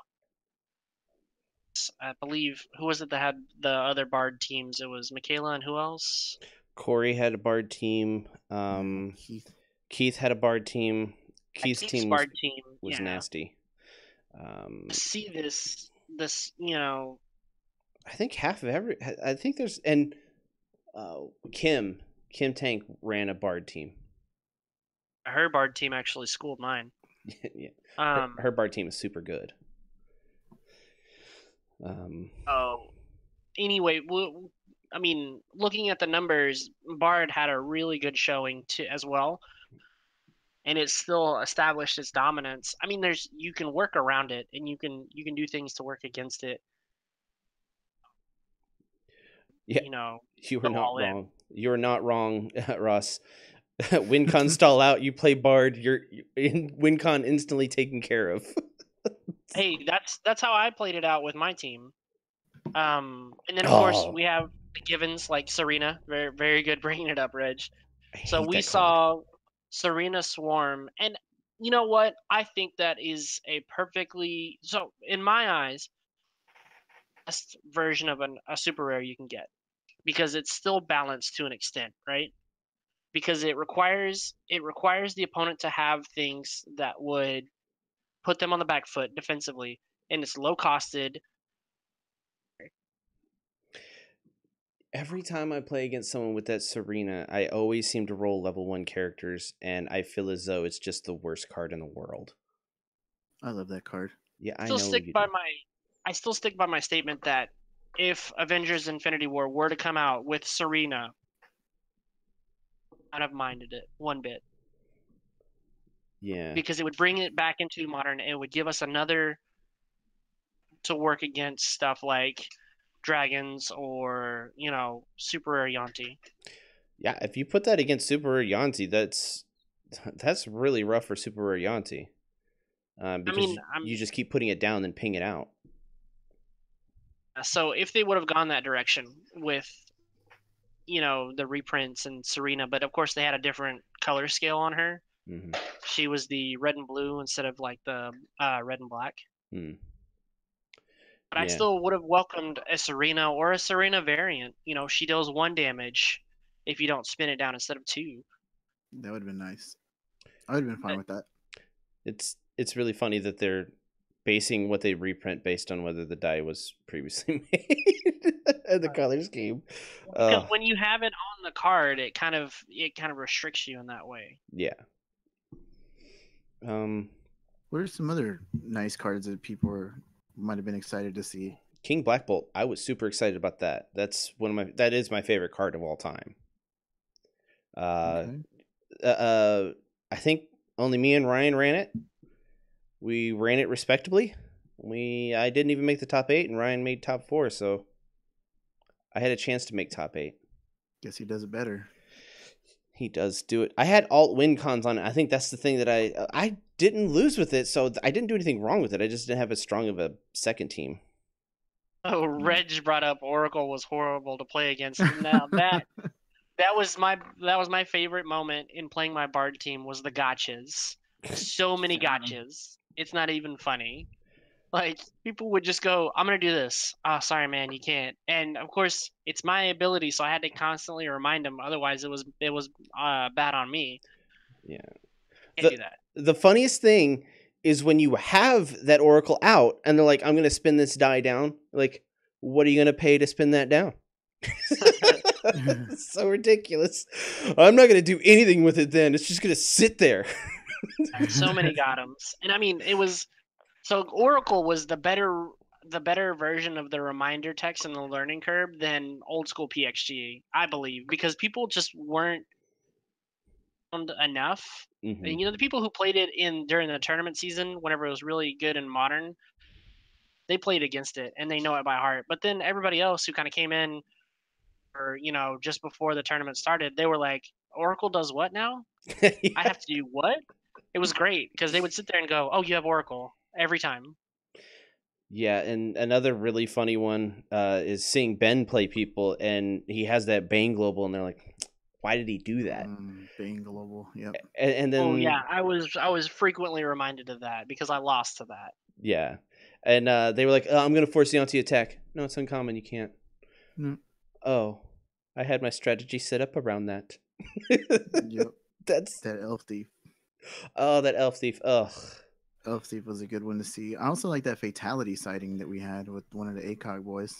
I believe, who was it that had the other Bard teams? It was Michaela and who else? Corey had a Bard team. Keith had a Bard team. Keith's team was nasty. See this, I think half of I think there's, and Kim Tank ran a Bard team. Her Bard team actually schooled mine. Yeah. Her Bard team is super good. Anyway, I mean, looking at the numbers, Bard had a really good showing as well. and it still established its dominance. I mean, you can work around it, and you can do things to work against it. Yeah, You know, you were go not all in. wrong. You are not wrong, Ross. WinCon stall out. You play Bard. You're in WinCon instantly taken care of. Hey, that's how I played it out with my team. And then of course Oh, we have the givens like Serena, very very good bringing it up, Reg. I So hate we that card. saw Serena Swarm, and you know what? I think that is a perfectly, so in my eyes, best version of a super rare you can get, because it's still balanced to an extent, right? Because it requires the opponent to have things that would put them on the back foot defensively, and it's low costed. Every time I play against someone with that Serena, I always seem to roll level 1 characters, and I feel as though it's just the worst card in the world. I love that card. Yeah, I Still know stick you by do. I still stick by my statement that if Avengers Infinity War were to come out with Serena, I'd have minded it one bit. Yeah. Because it would bring it back into modern, and it would give us another to work against stuff like dragons or, Super Arianti. Yeah, if you put that against Super Yanti, that's really rough for Super Yanti. Because you just keep putting it down and ping it out. So if they would have gone that direction with, the reprints and Serena, but of course they had a different color scale on her. Mm-hmm. She was the red and blue instead of like the red and black. Mm. But I still would have welcomed a Serena or a Serena variant. She deals 1 damage if you don't spin it down instead of 2. That would have been nice. I would have been fine with that. It's really funny that they're basing what they reprint based on whether the die was previously made and the color scheme. Because when you have it on the card, it kind of restricts you in that way. Yeah. What are some other nice cards that people might have been excited to see? King Black Bolt. I was super excited about that. That is my favorite card of all time. I think only me and Ryan ran it. We ran it respectably. I didn't even make the top 8, and Ryan made top 4, so I had a chance to make top 8. Guess he does it better. He does do it. I had alt win cons on it. I think that's the thing that I didn't lose with it, so I didn't do anything wrong with it. I just didn't have as strong of a second team. Oh, Reg brought up Oracle was horrible to play against. Now that was my favorite moment in playing my Bard team was the gotchas. So many gotchas. It's not even funny. Like, people would just go, I'm going to do this. Oh, sorry, man, you can't. And, of course, it's my ability, so I had to constantly remind them. Otherwise, it was bad on me. Yeah. Can't do that. The funniest thing is when you have that Oracle out, and they're like, I'm going to spin this die down. Like, what are you going to pay to spin that down? It's so ridiculous. I'm not going to do anything with it then. It's just going to sit there. So many got-ems. And, I mean, it was... So Oracle was the better version of the reminder text and the learning curve than old school PXG, I believe, because people just weren't enough. Mm-hmm. And the people who played it during the tournament season, whenever it was really good and modern, they played against it and they know it by heart. But then everybody else who kind of came in, or just before the tournament started, they were like, Oracle does what now? Yeah. I have to do what? It was great because they would sit there and go, oh, you have Oracle. Every time. Yeah, and another really funny one is seeing Ben play people, and he has that Bane Global, and they're like, why did he do that? Bane Global, yep. And then... Oh, yeah, I was frequently reminded of that because I lost to that. Yeah. And they were like, I'm going to force the anti-attack. No, it's uncommon, you can't. No. Oh, I had my strategy set up around that. Yep. That's that Elf Thief. Oh, that Elf Thief. Ugh. Elf Thief was a good one to see. I also like that fatality sighting that we had with one of the ACOG boys.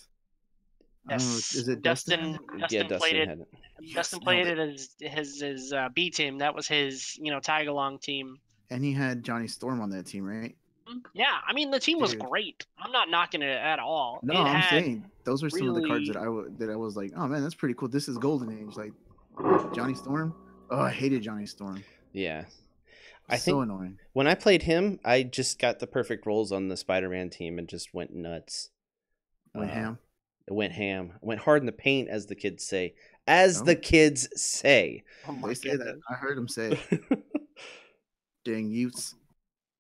Yes. Is it Dustin? Yeah, Dustin played it. had it. Dustin played it as his B team. That was his tag along team. And he had Johnny Storm on that team, right? Yeah, I mean the team was great. I'm not knocking it at all. No, I'm saying those are some of the cards that I was like, oh man, that's pretty cool. This is Golden Age, like Johnny Storm. Oh, I hated Johnny Storm. Yeah. I So think annoying. when I played him, I just got the perfect rolls on the Spider-Man team and just went nuts. Went ham. It went ham. Went hard in the paint, as the kids say. As Oh. the kids say. Oh my They say goodness. that. I heard him say it. Dang youths.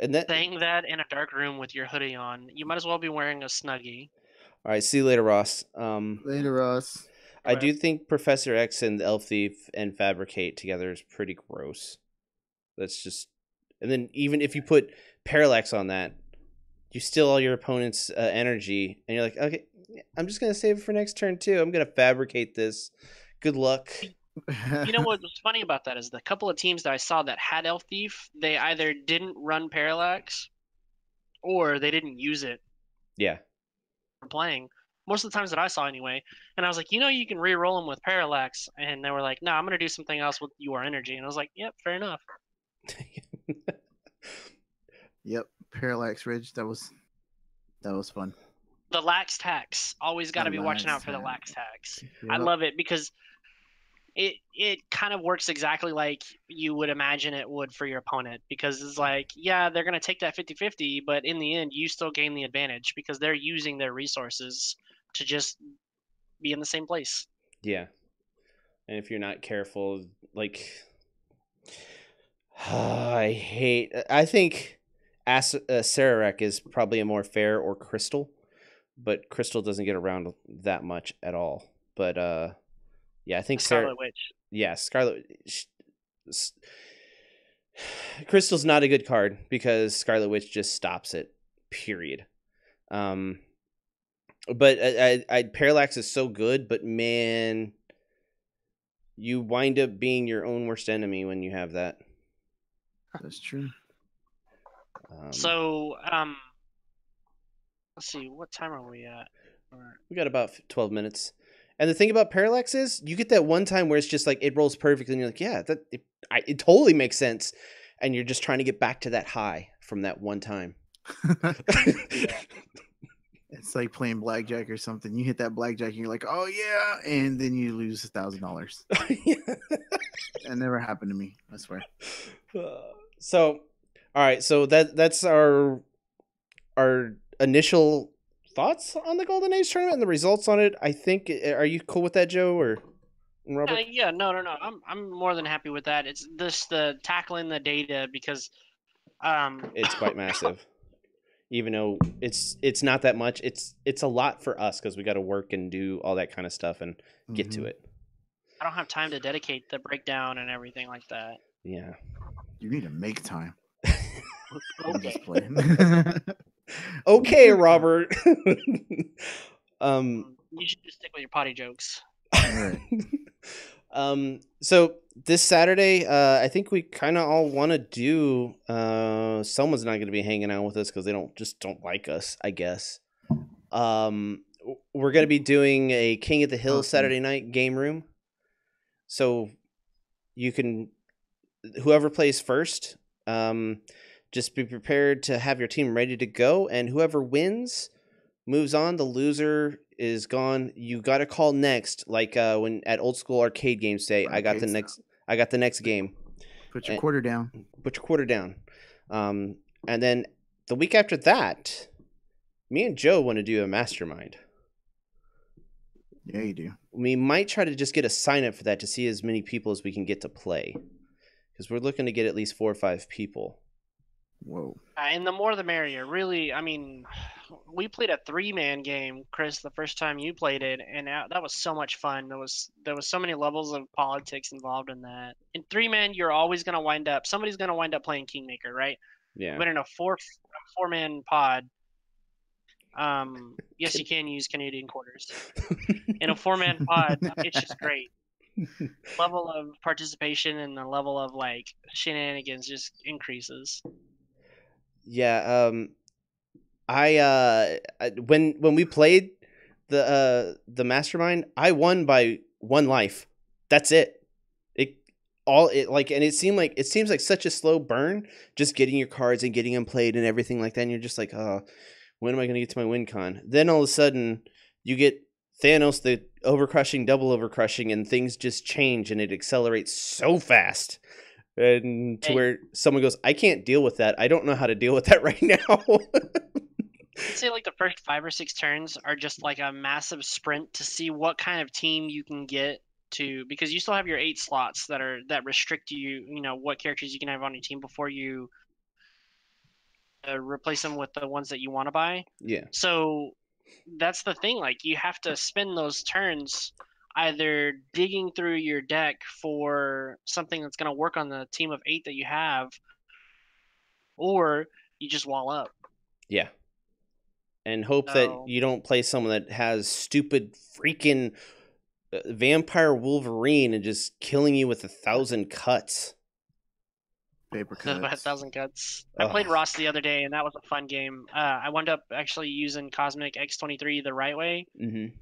And that. Saying that in a dark room with your hoodie on, you might as well be wearing a Snuggie. All right, see you later, Ross. Later, Ross. I do think Professor X and the Elf Thief and Fabricate together is pretty gross. That's just, and then even if you put Parallax on that, you steal all your opponent's energy, and you're like, okay, I'm just gonna save it for next turn too. I'm gonna fabricate this. Good luck. You know what was funny about that is the couple of teams that I saw that had Elf Thief, they either didn't run Parallax or they didn't use it Yeah. for playing. Most of the times that I saw anyway. And I was like, you can re-roll them with Parallax. And they were like, no, I'm going to do something else with your energy. And I was like, yep, fair enough. Yep. Parallax Ridge. That was fun. The lax tax. Always got to The be watching lax out for the tax. lax tax. I Yep. love it because it kind of works exactly like you would imagine it would for your opponent, because it's like, yeah, they're going to take that 50-50, but in the end you still gain the advantage because they're using their resources to just be in the same place. Yeah. And if you're not careful, like, I think Sararek is probably a more fair, or Crystal, but Crystal doesn't get around that much at all. But yeah, I think Scarlet Witch. Yeah, Scarlet. Crystal's not a good card because Scarlet Witch just stops it. Period. But Parallax is so good, but man, you wind up being your own worst enemy when you have that. That's true. So, let's see, what time are we at? We got about 12 minutes. And the thing about Parallax is you get that one time where it's just like it rolls perfect and you're like, yeah, it totally makes sense. And you're just trying to get back to that high from that one time. It's like playing blackjack or something. You hit that blackjack and you're like, oh yeah, and then you lose $1,000. That never happened to me, I swear. So, all right, so that's our initial thoughts on the Golden Age tournament and the results on it. I think, are you cool with that, Joe or Robert? Yeah, no. I'm more than happy with that. It's this the tackling the data because it's quite massive. Even though it's not that much, it's a lot for us because we got to work and do all that kind of stuff and get to it. I don't have time to dedicate the breakdown and everything like that. Yeah. You need to make time. Okay. Okay, Robert. You should just stick with your potty jokes. All right. So this Saturday, I think we kind of all want to do. Someone's not going to be hanging out with us because they don't like us, I guess. We're going to be doing a King of the Hill Saturday night game room. So you can, whoever plays first, just be prepared to have your team ready to go, and whoever wins moves on. The loser is gone. You got to call next, like when at old school arcade games say, I got the next game. Put your quarter down. Put your quarter down. And then the week after that, me and Joe want to do a mastermind. Yeah, you do. We might try to just get a sign up for that to see as many people as we can get to play, because we're looking to get at least 4 or 5 people. Whoa. And the more the merrier. Really, I mean, we played a 3-man game, Chris, the first time you played it, and that was so much fun. There was so many levels of politics involved in that. In 3-man, you're always going to wind up, somebody's going to wind up playing Kingmaker, right? Yeah. But in a 4-man pod, yes, you can use Canadian quarters. In a 4-man pod, it's just great. Level of participation and the level of like shenanigans just increases. Yeah, when we played the mastermind, I won by 1 life. That's it. And it seems like such a slow burn, just getting your cards and getting them played and everything like that. And you're just like, oh, when am I going to get to my win con? Then all of a sudden you get Thanos, the overcrushing, double overcrushing, and things just change and it accelerates so fast. and to Hey. where someone goes, I can't deal with that. I don't know how to deal with that right now. I'd say like the first 5 or 6 turns are just like a massive sprint to see what kind of team you can get to, because you still have your 8 slots that restrict you, what characters you can have on your team before you replace them with the ones that you want to buy. Yeah. So that's the thing. Like, you have to spend those turns either digging through your deck for something that's going to work on the team of 8 that you have, or you just wall up. Yeah. And hope that you don't play someone that has stupid freaking vampire Wolverine and just killing you with 1,000 cuts. Paper About cuts. 1,000 cuts. I played Ross the other day, and that was a fun game. I wound up actually using Cosmic X23 the right way. Mm-hmm.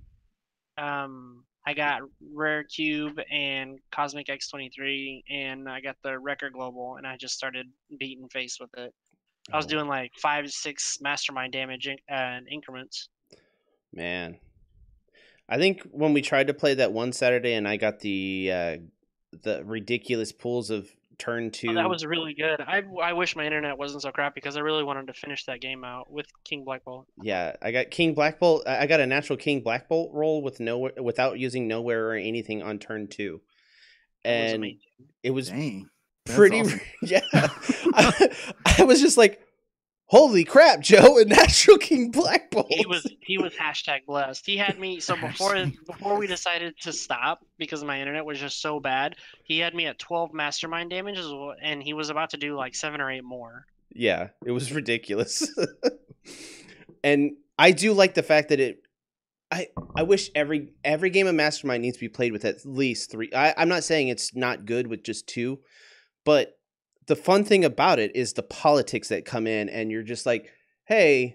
I got Rare Cube and Cosmic X23, and I got the Wrecker Global, and I just started beating face with it. I was doing like 5 to 6 mastermind damage in increments. Man, I think when we tried to play that one Saturday, and I got the ridiculous pools of turn 2. Oh, that was really good. I wish my internet wasn't so crap, because I really wanted to finish that game out with King Black Bolt. Yeah, I got King Black Bolt. I got a natural King Black Bolt roll without using nowhere or anything on turn 2, and it was Dang, pretty. awesome. Yeah, I was just like, holy crap, Joe, a natural King Black Bolt. He was #blessed. He had me, so before we decided to stop because my internet was just so bad, he had me at 12 mastermind damage, and he was about to do like 7 or 8 more. Yeah, it was ridiculous. And I do like the fact that I wish every game of Mastermind needs to be played with at least 3. I'm not saying it's not good with just 2, but the fun thing about it is the politics that come in, and you're just like, hey,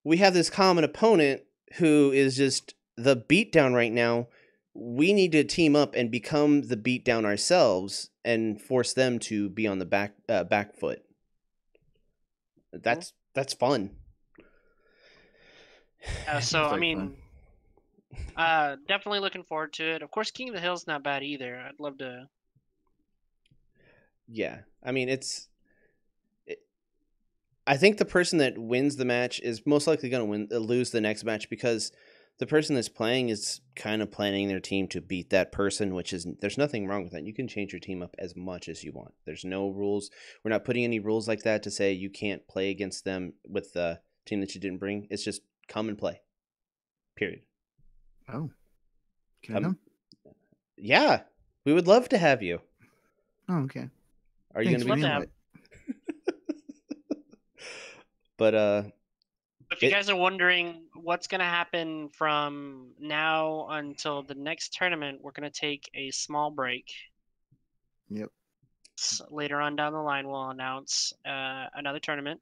we have this common opponent who is just the beatdown right now. We need to team up and become the beatdown ourselves and force them to be on the back foot. That's fun. So I mean, definitely looking forward to it. Of course, King of the Hill's not bad either. I'd love to. Yeah, I mean, I think the person that wins the match is most likely going to lose the next match, because the person that's playing is kind of planning their team to beat that person, which is, there's nothing wrong with that. You can change your team up as much as you want. There's no rules. We're not putting any rules like that to say you can't play against them with the team that you didn't bring. It's just come and play. Period. Oh. Can I come? Yeah. We would love to have you. Oh, okay. Are you going to be have? But if you guys are wondering what's going to happen from now until the next tournament, we're going to take a small break. Yep. So later on down the line, we'll announce another tournament.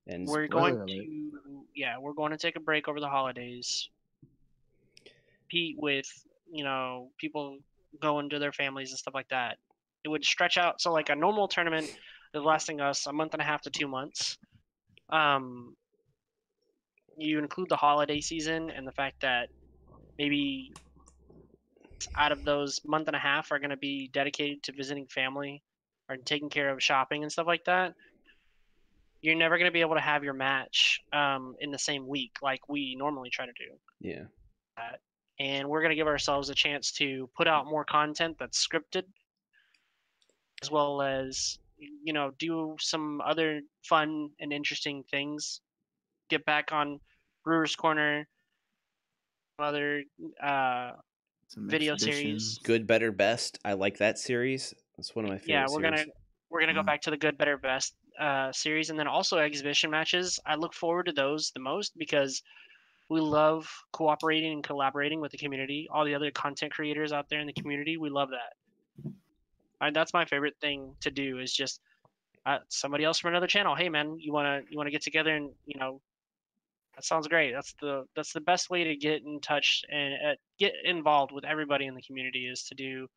And we're going to take a break over the holidays. Compete with, people going to their families and stuff like that. It would stretch out. So like a normal tournament is lasting us a month and a half to 2 months. You include the holiday season and the fact that maybe out of those month and a half are going to be dedicated to visiting family or taking care of shopping and stuff like that. You're never going to be able to have your match in the same week like we normally try to do. Yeah. And we're going to give ourselves a chance to put out more content that's scripted, as well as, do some other fun and interesting things. Get back on Brewer's Corner, other video series. Good, Better, Best. I like that series. That's one of my favorite series. We're gonna go back to the Good, Better, Best series, and then also exhibition matches. I look forward to those the most because we love cooperating and collaborating with the community. All the other content creators out there in the community, we love that. That's my favorite thing to do, is just somebody else from another channel. Hey man, you wanna get together and that sounds great. That's the best way to get in touch and get involved with everybody in the community, is to do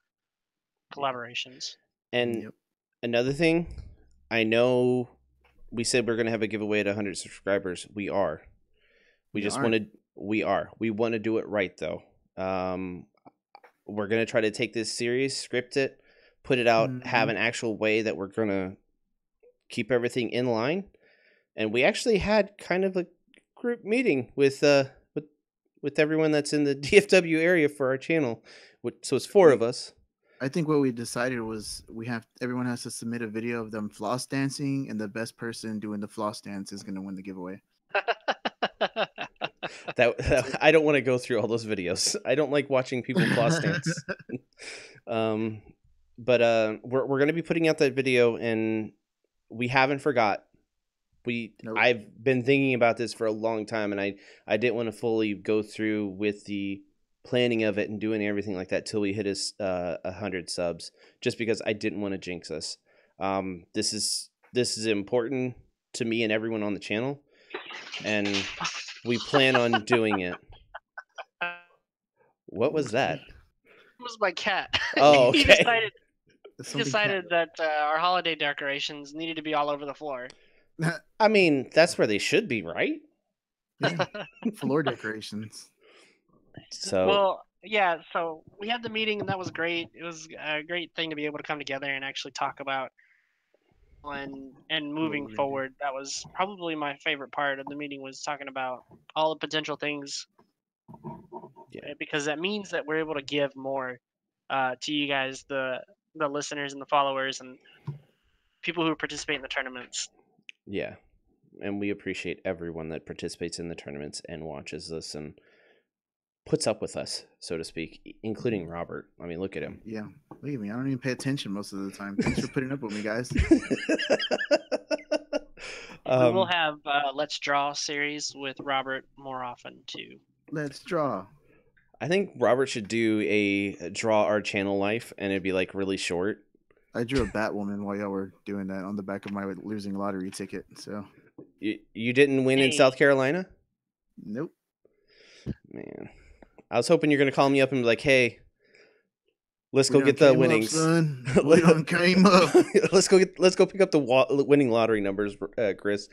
collaborations. And another thing, I know we said we're going to have a giveaway at 100 subscribers. We are. We want to do it right though. We're going to try to take this serious, script it. put it out, have Mhm. an actual way that we're gonna keep everything in line. And we actually had kind of a group meeting with everyone that's in the DFW area for our channel. So it's 4 of us. I think what we decided was everyone has to submit a video of them floss dancing, and the best person doing the floss dance is going to win the giveaway. That I don't want to go through all those videos. I don't like watching people floss dance. But we're going to be putting out that video, and we haven't forgot. Nope. I've been thinking about this for a long time, and I didn't want to fully go through with the planning of it and doing everything like that till we hit us 100 subs, just because I didn't want to jinx us. This is important to me and everyone on the channel, and we plan on doing it. What was that? It was my cat. Oh, He okay. decided that our holiday decorations needed to be all over the floor. I mean, that's where they should be, right? Yeah, floor decorations. So Well, yeah, so we had the meeting and that was great. It was a great thing to be able to come together and actually talk about and moving we're gonna do. forward. That was probably my favorite part of the meeting, was talking about all the potential things. Yeah. Because that means that we're able to give more to you guys, the listeners and the followers and people who participate in the tournaments. Yeah. And we appreciate everyone that participates in the tournaments and watches this and puts up with us, so to speak, including Robert. I mean, look at him. Yeah, look at me. I don't even pay attention most of the time. Thanks for putting up with me, guys. We will have Let's Draw series with Robert more often too. Let's draw. I think Robert should do a draw our channel life, and it'd be like really short. I drew a Batwoman while y'all were doing that on the back of my losing lottery ticket. So You didn't win in South Carolina? nope. Man, I was hoping you're gonna call me up and be like, "Hey, let's go We get done the came winnings. Up, son. We done came up. let's go pick up the winning lottery numbers, Chris."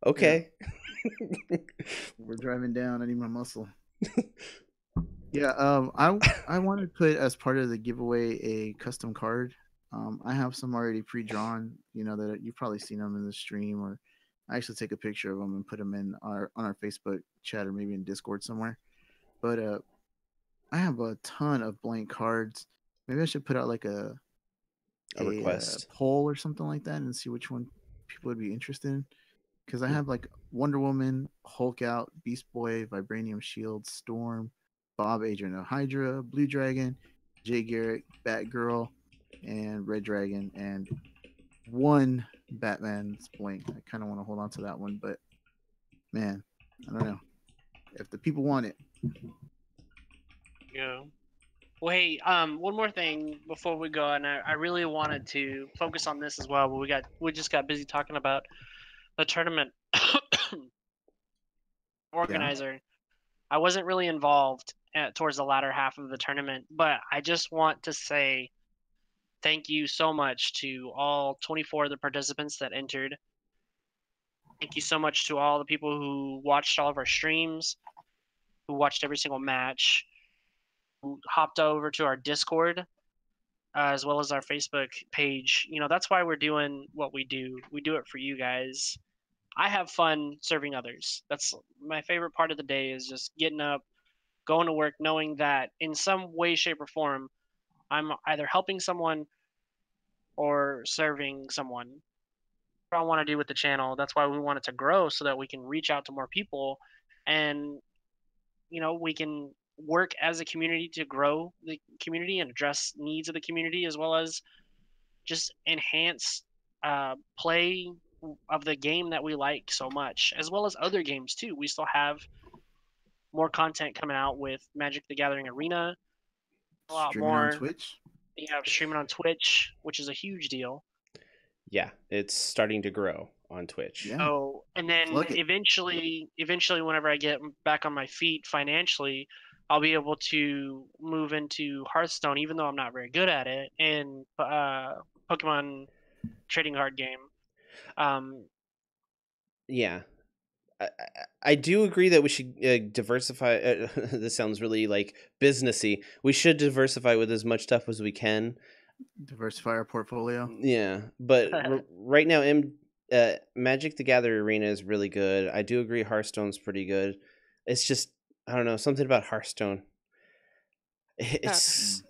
Okay. Yeah. We're driving down. I need my muscle. Yeah. I want to put as part of the giveaway a custom card. I have some already pre-drawn. You know that you've probably seen them in the stream, or I actually take a picture of them and put them on our Facebook chat or maybe in Discord somewhere. But I have a ton of blank cards. Maybe I should put out like a request poll or something like that and see which one people would be interested in. Because I have like Wonder Woman, Hulk Out, Beast Boy, Vibranium Shield, Storm, Bob, Agent of Hydra, Blue Dragon, Jay Garrick, Batgirl, and Red Dragon, and one Batman's blank. I kind of want to hold on to that one, but man, I don't know if the people want it. Yeah. Well, hey, one more thing before we go, and I really wanted to focus on this as well, but we just got busy talking about the tournament organizer. Yeah. I wasn't really involved towards the latter half of the tournament, but I just want to say thank you so much to all 24 of the participants that entered. Thank you so much to all the people who watched all of our streams, who watched every single match, who hopped over to our Discord, as well as our Facebook page. You know, that's why we're doing what we do. We do it for you guys. I have fun serving others. That's my favorite part of the day, is just getting up, going to work, knowing that in some way, shape, or form, I'm either helping someone or serving someone. That's what I want to do with the channel. That's why we want it to grow, so that we can reach out to more people, and you know, we can work as a community to grow the community and address needs of the community, as well as just enhance play of the game that we like so much, as well as other games too. We still have more content coming out with Magic the Gathering Arena, a lot streaming more on Twitch. Yeah, streaming on Twitch, which is a huge deal. Yeah, it's starting to grow on Twitch. Yeah. Oh, and then eventually, whenever I get back on my feet financially, I'll be able to move into Hearthstone, even though I'm not very good at it, and Pokemon trading card game. Yeah, I do agree that we should diversify. This sounds really like businessy. We should diversify with as much stuff as we can. Diversify our portfolio. Yeah, but right now, Magic the Gathering Arena is really good. I do agree Hearthstone's pretty good. It's just I don't know, something about Hearthstone. It's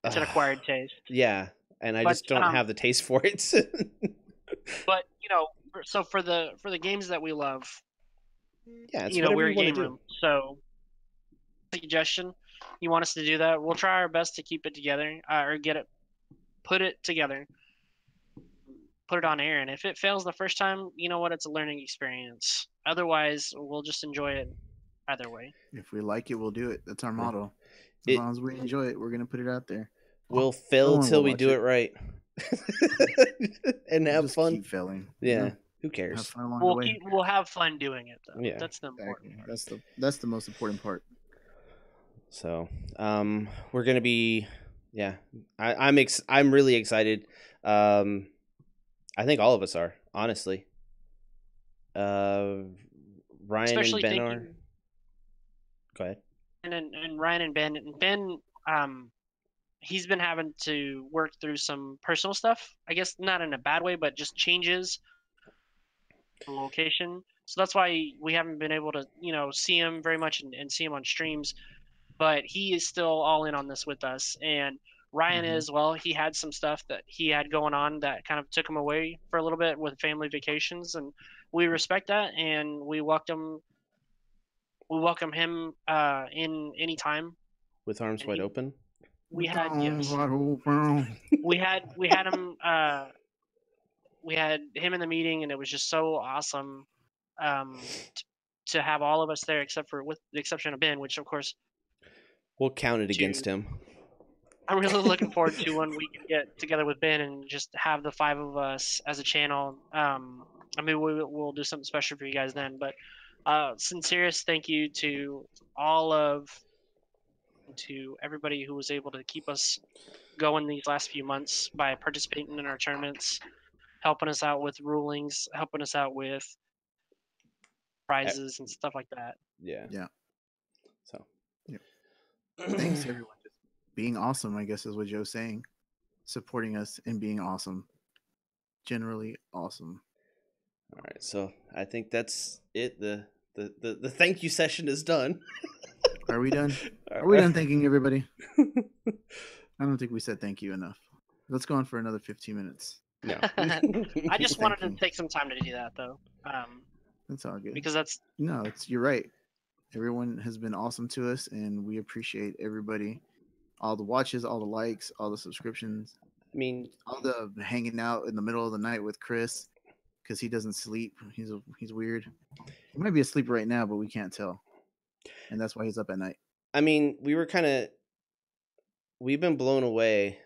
It's an acquired taste. yeah, and I But, just don't have the taste for it. But so for the games that we love, yeah, it's whatever we're a you want to game do. room. So, suggestion, you want us to do that? We'll try our best to keep it together, or put it together, put it on air. And if it fails the first time, you know what? It's a learning experience. Otherwise, we'll just enjoy it either way. If we like it, we'll do it. That's our motto. As It- long as we enjoy it, we're gonna put it out there. We'll fail Someone till will we watch do it. it right, and have Just fun. keep failing. Yeah, who Have cares? fun along the way. We'll have fun doing it though. Yeah. That's the important part. That's the most important part. So, we're gonna be, yeah. I'm really excited. I think all of us are, honestly. Ryan Especially and Ben are. thinking- Go ahead. And Ryan and Ben, he's been having to work through some personal stuff. I guess not in a bad way, but just changes location. So that's why we haven't been able to, see him very much and see him on streams. But he is still all in on this with us. And Ryan Mhm. is, well, he had some stuff that he had going on that kind of took him away for a little bit with family vacations, and we respect that, and we welcome him in any time. With arms And wide open. We had yes. Open. we had him we had him in the meeting, and it was just so awesome to have all of us there, with the exception of Ben, which of course We'll count it against him. I'm really looking forward to when we can get together with Ben and just have the 5 of us as a channel. I mean, we'll do something special for you guys then. But sincerest thank you to to everybody who was able to keep us going these last few months by participating in our tournaments, helping us out with rulings, helping us out with prizes and stuff like that. Yeah. Yeah. So. Yep. Thanks everyone. Just being awesome, I guess, is what Joe's saying. Supporting us and being awesome. Generally awesome. All right. So I think that's it. The thank you session is done. Are we done? Are we done thanking everybody? I don't think we said thank you enough. Let's go on for another 15 minutes. No. I just wanted to Thank you. take some time to do that though, That's all good. because that's No, you're right. Everyone has been awesome to us, and we appreciate everybody. All the watches, all the likes, all the subscriptions, I mean, all the hanging out in the middle of the night with Chris because he doesn't sleep. He's weird. He might be asleep right now, but we can't tell, and that's why he's up at night. I mean, we've been blown away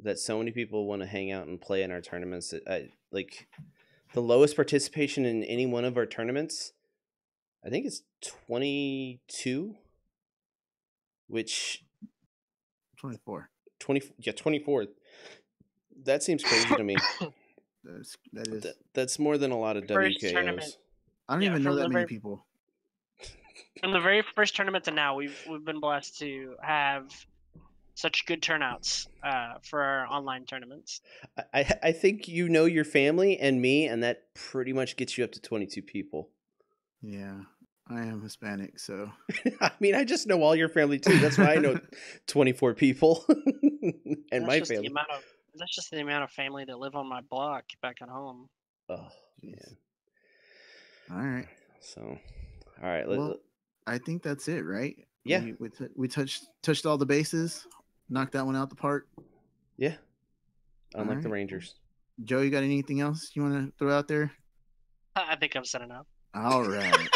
that so many people want to hang out and play in our tournaments. Like the lowest participation in any one of our tournaments, I think it's 22, which 24. 24. That seems crazy to me. That is. That's more than a lot of First WKOs. tournament. I don't Yeah, even know from that the many very- people. From the very first tournament to now, we've been blessed to have such good turnouts for our online tournaments. I think you know your family and me, and that pretty much gets you up to 22 people. Yeah, I am Hispanic, so I mean, I just know all your family too. That's why I know 24 people and my family. That's just the amount of family that live on my block back at home. Oh, Jeez. yeah. All right. So, all right. Well, I think that's it, right? Yeah. We touched all the bases, knocked that one out the park. Yeah. Unlike the Alright. Rangers. Joe, you got anything else you want to throw out there? I think I've said enough. All right.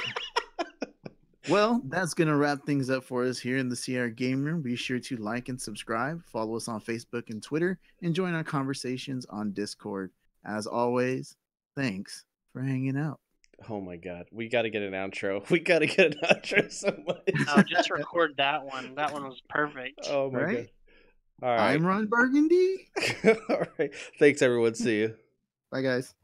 Well, that's going to wrap things up for us here in the CR Game Room. Be sure to like and subscribe, follow us on Facebook and Twitter, and join our conversations on Discord. As always, thanks for hanging out. Oh my God. We got to get an outro. We got to get an outro so much. No, just record that one. That one was perfect. Oh my Right? God. All right. I'm Ron Burgundy. All right. Thanks, everyone. See you. Bye, guys.